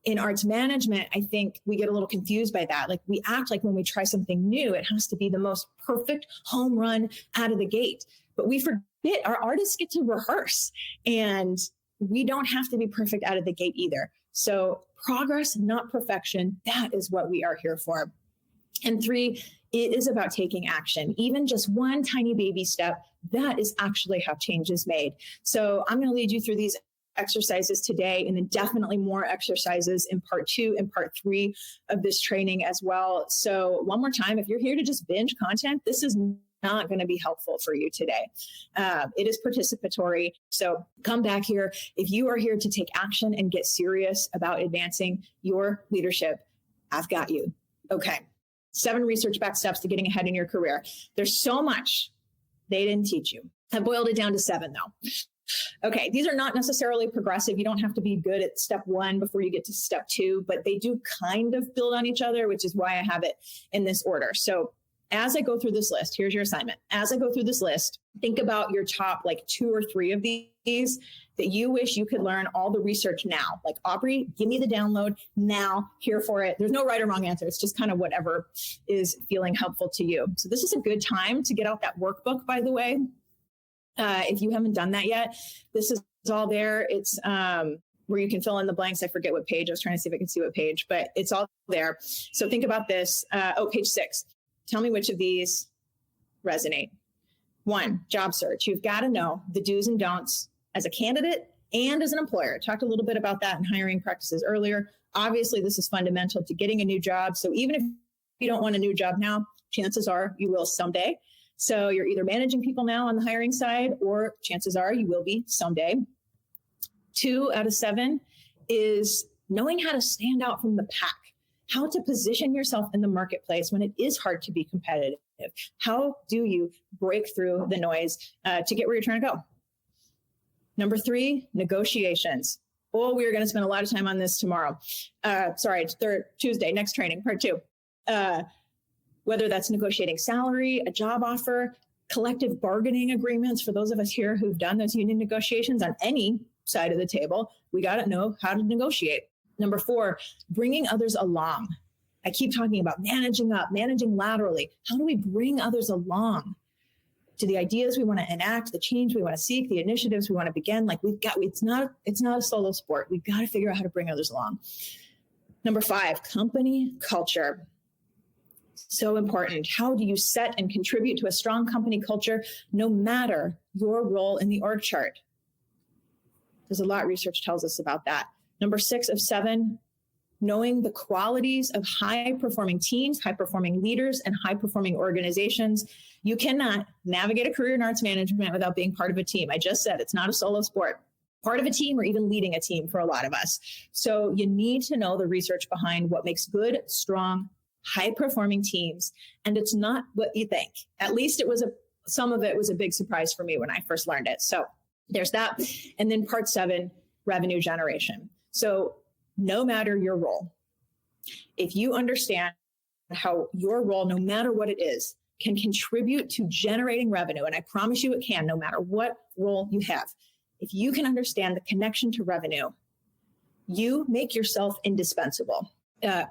in arts management, I think we get a little confused by that. Like we act like when we try something new, it has to be the most perfect home run out of the gate. But we forget our artists get to rehearse and we don't have to be perfect out of the gate either. So progress, not perfection. That is what we are here for. And 3, it is about taking action. Even just one tiny baby step, that is actually how change is made. So I'm going to lead you through these exercises today, and then definitely more exercises in part 2 and part 3 of this training as well. So one more time, if you're here to just binge content, this is not going to be helpful for you today. It is participatory. So come back here. If you are here to take action and get serious about advancing your leadership, I've got you. Okay. 7 research-backed steps to getting ahead in your career. There's so much they didn't teach you. I boiled it down to 7 though. Okay, these are not necessarily progressive. You don't have to be good at step 1 before you get to step 2, but they do kind of build on each other, which is why I have it in this order. So as I go through this list, here's your assignment. As I go through this list, think about your top 2 or 3 of these that you wish you could learn all the research now. Like, Aubrey, give me the download now, here for it. There's no right or wrong answer. It's just kind of whatever is feeling helpful to you. So this is a good time to get out that workbook, by the way. If you haven't done that yet, this is all there. It's where you can fill in the blanks. I forget what page. I was trying to see if I can see what page, but it's all there. So think about this. Page 6. Tell me which of these resonate. 1, job search. You've got to know the do's and don'ts as a candidate and as an employer. I talked a little bit about that in hiring practices earlier. Obviously, this is fundamental to getting a new job. So even if you don't want a new job now, chances are you will someday. So you're either managing people now on the hiring side, or chances are you will be someday. 2 out of 7 is knowing how to stand out from the pack, how to position yourself in the marketplace when it is hard to be competitive. How do you break through the noise to get where you're trying to go? Number 3, negotiations. Oh, we are going to spend a lot of time on this tomorrow. Tuesday, next training, part 2. Whether that's negotiating salary, a job offer, collective bargaining agreements. For those of us here who've done those union negotiations on any side of the table, we got to know how to negotiate. Number 4, bringing others along. I keep talking about managing up, managing laterally. How do we bring others along to the ideas we want to enact, the change we want to seek, the initiatives we want to begin? It's not a solo sport. We've got to figure out how to bring others along. Number 5, company culture. So important. How do you set and contribute to a strong company culture, no matter your role in the org chart? There's a lot research tells us about that. Number 6 of 7, knowing the qualities of high-performing teams, high-performing leaders, and high-performing organizations. You cannot navigate a career in arts management without being part of a team. I just said it's not a solo sport. Part of a team or even leading a team for a lot of us. So you need to know the research behind what makes good, strong, high-performing teams. And it's not what you think. At least some of it was a big surprise for me when I first learned it. So There's that. And then part 7, revenue generation. So no matter your role, if you understand how your role, no matter what it is, can contribute to generating revenue, and I promise you it can, no matter what role you have, if you can understand the connection to revenue, you make yourself indispensable,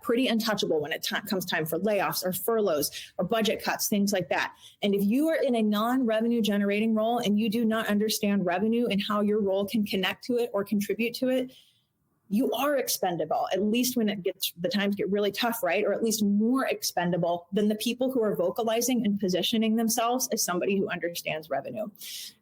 pretty untouchable when it comes time for layoffs or furloughs or budget cuts, things like that. And if you are in a non-revenue generating role and you do not understand revenue and how your role can connect to it or contribute to it, you are expendable, at least when the times get really tough, right? Or at least more expendable than the people who are vocalizing and positioning themselves as somebody who understands revenue.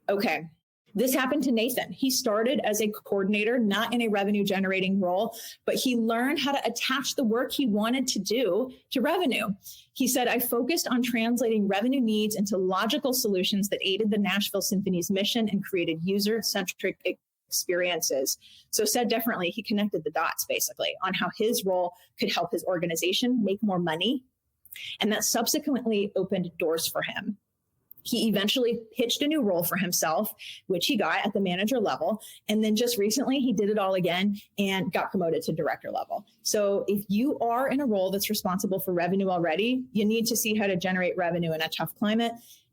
Okay. This happened to Nathan. He started as a coordinator, not in a revenue generating role, but he learned how to attach the work he wanted to do to revenue. He said, I focused on translating revenue needs into logical solutions that aided the Nashville Symphony's mission and created user-centric experiences. So said differently, he connected the dots basically on how his role could help his organization make more money. And that subsequently opened doors for him. He eventually pitched a new role for himself, which he got at the manager level. And then just recently, he did it all again and got promoted to director level. So if you are in a role that's responsible for revenue already, you need to see how to generate revenue in a tough climate.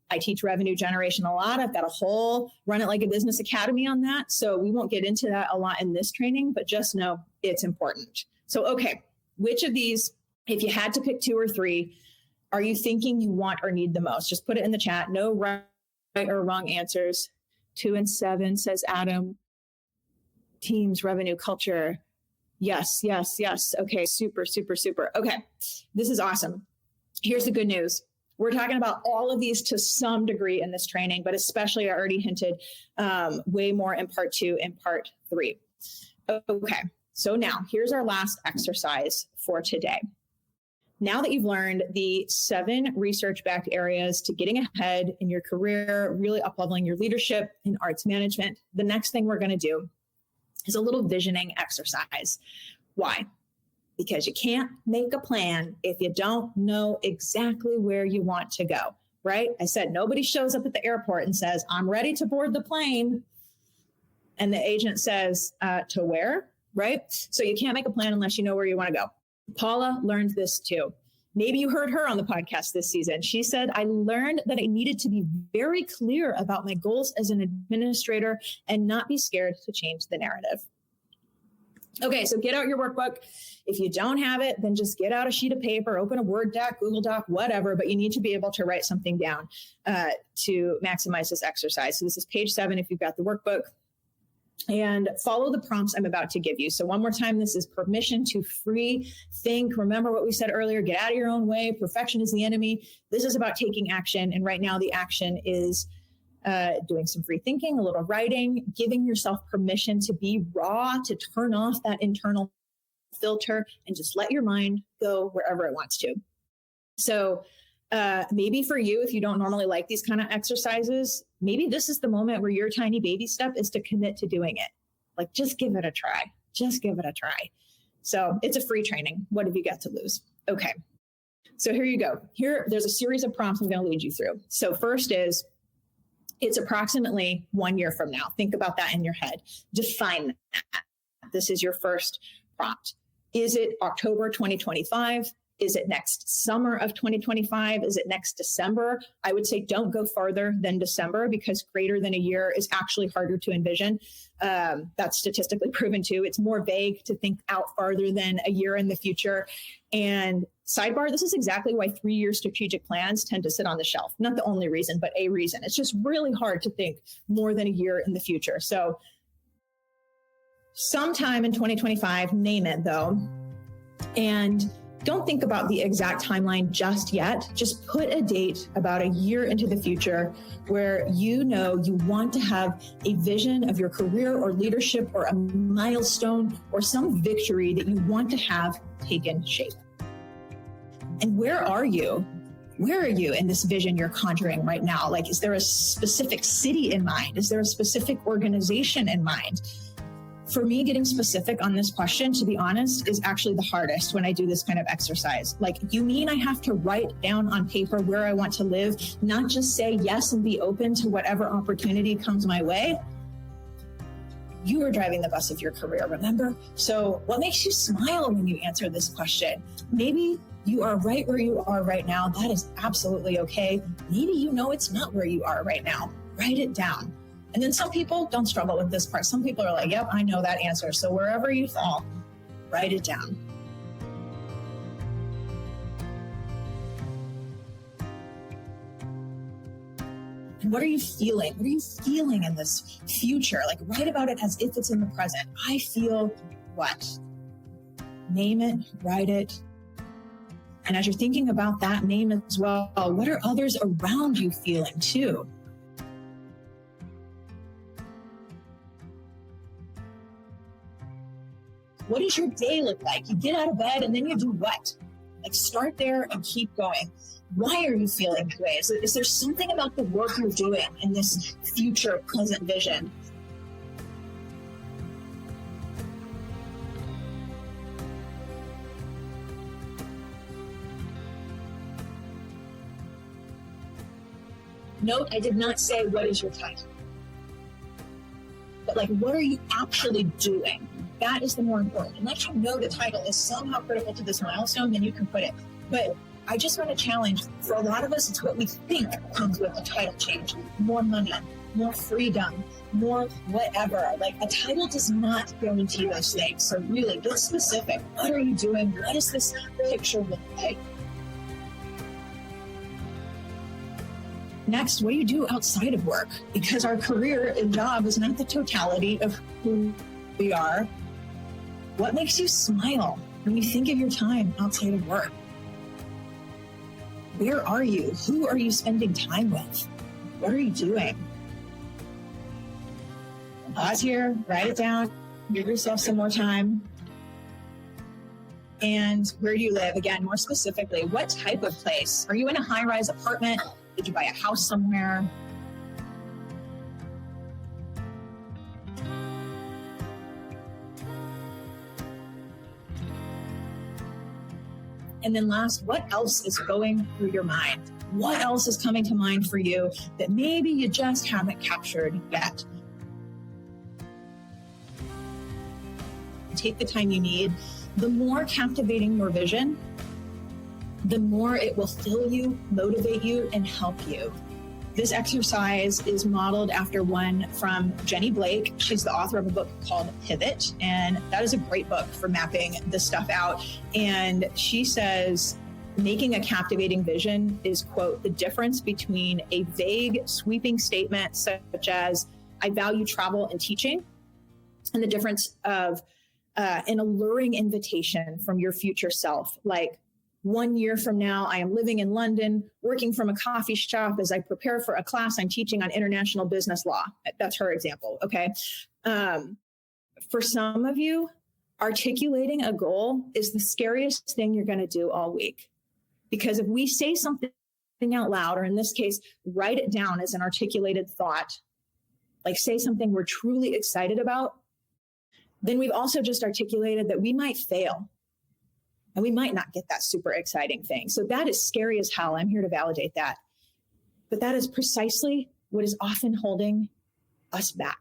I teach revenue generation a lot. I've got a whole Run It Like a Business Academy on that. So we won't get into that a lot in this training, but just know it's important. So, okay, which of these, if you had to pick 2 or 3, are you thinking you want or need the most? Just put it in the chat. No right or wrong answers. 2 and 7 says Adam. Teams, revenue, culture. Yes, yes, yes. Okay, super, super, super. Okay, this is awesome. Here's the good news. We're talking about all of these to some degree in this training, but especially I already hinted way more in part 2 and part 3. Okay, so now here's our last exercise for today. Now that you've learned the 7 research-backed areas to getting ahead in your career, really up-leveling your leadership in arts management, the next thing we're going to do is a little visioning exercise. Why? Because you can't make a plan if you don't know exactly where you want to go, right? I said nobody shows up at the airport and says, I'm ready to board the plane. And the agent says, to where, right? So you can't make a plan unless you know where you want to go. Paula learned this too. Maybe you heard her on the podcast this season. She said, I learned that I needed to be very clear about my goals as an administrator and not be scared to change the narrative. Okay, so get out your workbook. If you don't have it, then just get out a sheet of paper, open a Word doc, Google Doc, whatever, but you need to be able to write something down to maximize this exercise. So this is page 7 if you've got the workbook. And follow the prompts I'm about to give you. So one more time, this is permission to free think. Remember what we said earlier, get out of your own way. Perfection is the enemy. This is about taking action. And right now the action is doing some free thinking, a little writing, giving yourself permission to be raw, to turn off that internal filter and just let your mind go wherever it wants to. So maybe for you, if you don't normally like these kind of exercises, maybe this is the moment where your tiny baby step is to commit to doing it. Like, just give it a try. Just give it a try. So it's a free training. What have you got to lose? Okay. So here you go. There's a series of prompts I'm going to lead you through. So first is, it's approximately 1 year from now. Think about that in your head. Define that. This is your first prompt. Is it October 2025? Is it next summer of 2025? Is it next December? I would say don't go farther than December because greater than a year is actually harder to envision. That's statistically proven too. It's more vague to think out farther than a year in the future. And sidebar, this is exactly why 3-year strategic plans tend to sit on the shelf. Not the only reason, but a reason. It's just really hard to think more than a year in the future. So sometime in 2025, name it though. And don't think about the exact timeline just yet. Just put a date about a year into the future where you know you want to have a vision of your career or leadership or a milestone or some victory that you want to have taken shape. And where are you? Where are you in this vision you're conjuring right now? Like, is there a specific city in mind? Is there a specific organization in mind? For me, getting specific on this question, to be honest, is actually the hardest when I do this kind of exercise. Like, you mean I have to write down on paper where I want to live, not just say yes and be open to whatever opportunity comes my way? You are driving the bus of your career, remember? So what makes you smile when you answer this question? Maybe you are right where you are right now. That is absolutely okay. Maybe you know it's not where you are right now. Write it down. And then some people don't struggle with this part. Some people are like, yep, I know that answer. So wherever you fall, write it down. And what are you feeling? What are you feeling in this future? Like, write about it as if it's in the present. I feel what? Name it, write it. And as you're thinking about that, name as well, what are others around you feeling too? What does your day look like? You get out of bed and then you do what? Like, start there and keep going. Why are you feeling this way? Is there something about the work you're doing in this future present vision? Note, I did not say what is your title, but like, what are you actually doing? That is the more important. Unless you know the title is somehow critical to this milestone, then you can put it. But I just want to challenge, for a lot of us, it's what we think comes with a title change. More money, more freedom, more whatever. Like, a title does not guarantee those things. So really, get specific. What are you doing? What does this picture look like? Next, what do you do outside of work? Because our career and job is not the totality of who we are. What makes you smile when you think of your time outside of work? Where are you? Who are you spending time with? What are you doing? Pause here, write it down, give yourself some more time. And where do you live? Again, more specifically, what type of place? Are you in a high-rise apartment? Did you buy a house somewhere? And then last, what else is going through your mind? What else is coming to mind for you that maybe you just haven't captured yet? Take the time you need. The more captivating your vision, the more it will fill you, motivate you, and help you. This exercise is modeled after one from Jenny Blake. She's the author of a book called Pivot, and that is a great book for mapping this stuff out. And she says, making a captivating vision is, quote, the difference between a vague, sweeping statement such as, I value travel and teaching, and the difference of an alluring invitation from your future self, like, 1 year from now, I am living in London, working from a coffee shop as I prepare for a class I'm teaching on international business law. That's her example, okay? For some of you, articulating a goal is the scariest thing you're going to do all week. Because if we say something out loud, or in this case, write it down as an articulated thought, like say something we're truly excited about, then we've also just articulated that we might fail. And we might not get that super exciting thing. So that is scary as hell. I'm here to validate that. But that is precisely what is often holding us back.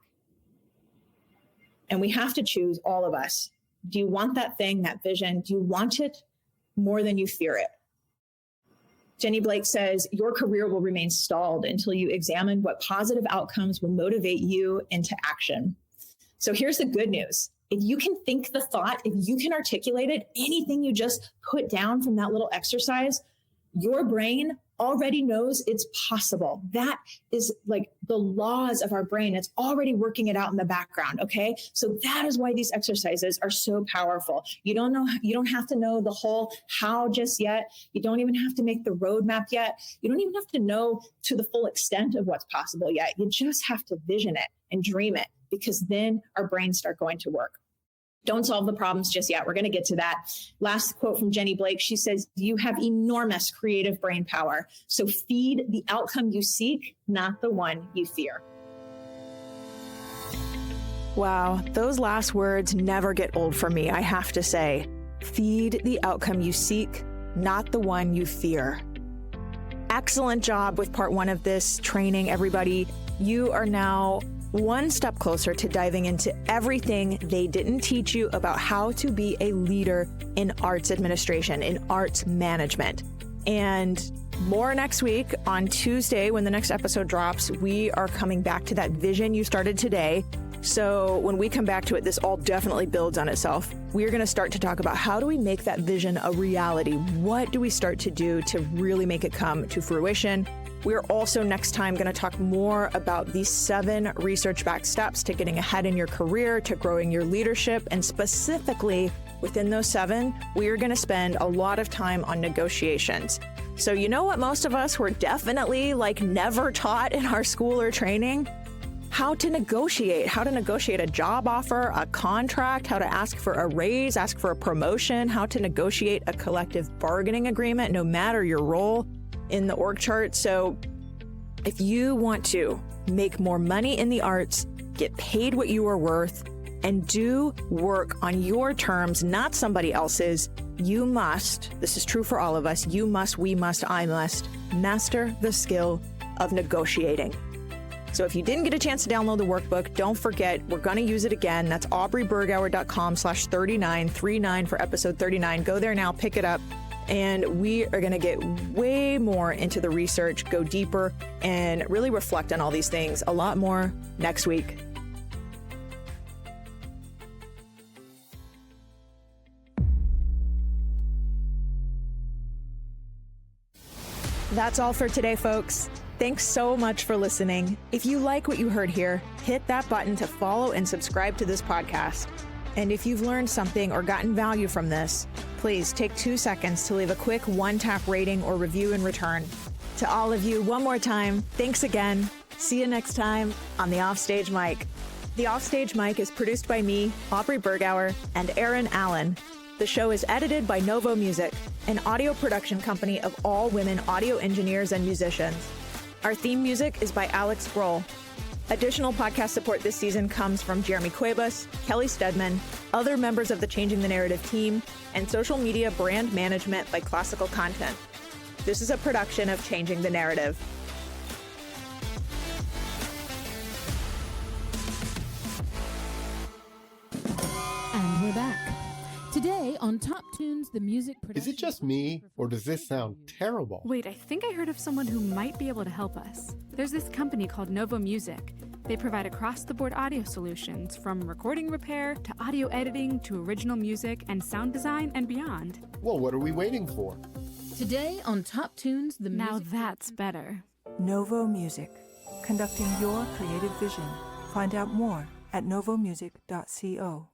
And we have to choose, all of us. Do you want that thing, that vision? Do you want it more than you fear it? Jenny Blake says, your career will remain stalled until you examine what positive outcomes will motivate you into action. So here's the good news. If you can think the thought, if you can articulate it, anything you just put down from that little exercise, your brain already knows it's possible. That is like the laws of our brain. It's already working it out in the background. Okay. So that is why these exercises are so powerful. You don't have to know the whole how just yet. You don't even have to make the roadmap yet. You don't even have to know to the full extent of what's possible yet. You just have to vision it and dream it, because then our brains start going to work. Don't solve the problems just yet. We're going to get to that. Last quote from Jenny Blake. She says, you have enormous creative brain power. So feed the outcome you seek, not the one you fear. Wow, those last words never get old for me, I have to say. Feed the outcome you seek, not the one you fear. Excellent job with part one of this training, everybody. You are now one step closer to diving into everything they didn't teach you about how to be a leader in arts administration, in arts management. And more next week. On Tuesday, when the next episode drops, we are coming back to that vision you started today. So when we come back to it, this all definitely builds on itself. We're going to start to talk about how do we make that vision a reality? What do we start to do to really make it come to fruition? We're also next time going to talk more about these 7 research-backed steps to getting ahead in your career, to growing your leadership, and specifically within those 7, we are going to spend a lot of time on negotiations. So you know what most of us were definitely never taught in our school or training? How to negotiate a job offer, a contract, how to ask for a raise, ask for a promotion, how to negotiate a collective bargaining agreement, no matter your role in the org chart. So if you want to make more money in the arts, get paid what you are worth, and do work on your terms, not somebody else's, you must, this is true for all of us, you must, we must, I must, master the skill of negotiating. So if you didn't get a chance to download the workbook, don't forget, we're going to use it again. That's aubreybergauer.com/3939 for episode 39. Go there now, pick it up, and we are going to get way more into the research, go deeper, and really reflect on all these things a lot more next week. That's all for today, folks. Thanks so much for listening. If you like what you heard here, hit that button to follow and subscribe to this podcast. And if you've learned something or gotten value from this, please take 2 seconds to leave a quick 1-tap rating or review in return. To all of you, one more time, thanks again. See you next time on the Offstage Mic. The Offstage Mic is produced by me, Aubrey Bergauer, and Aaron Allen. The show is edited by Novo Music, an audio production company of all women audio engineers and musicians. Our theme music is by Alex Grohl. Additional podcast support this season comes from Jeremy Cuevas, Kelly Stedman, other members of the Changing the Narrative team, and social media brand management by Classical Content. This is a production of Changing the Narrative. And we're back. Today on Top Tunes, the music production... Is it just me, or does this sound terrible? Wait, I think I heard of someone who might be able to help us. There's this company called Novo Music. They provide across-the-board audio solutions, from recording repair to audio editing to original music and sound design and beyond. Well, what are we waiting for? Today on Top Tunes, the music... Now that's better. Novo Music, conducting your creative vision. Find out more at novomusic.co.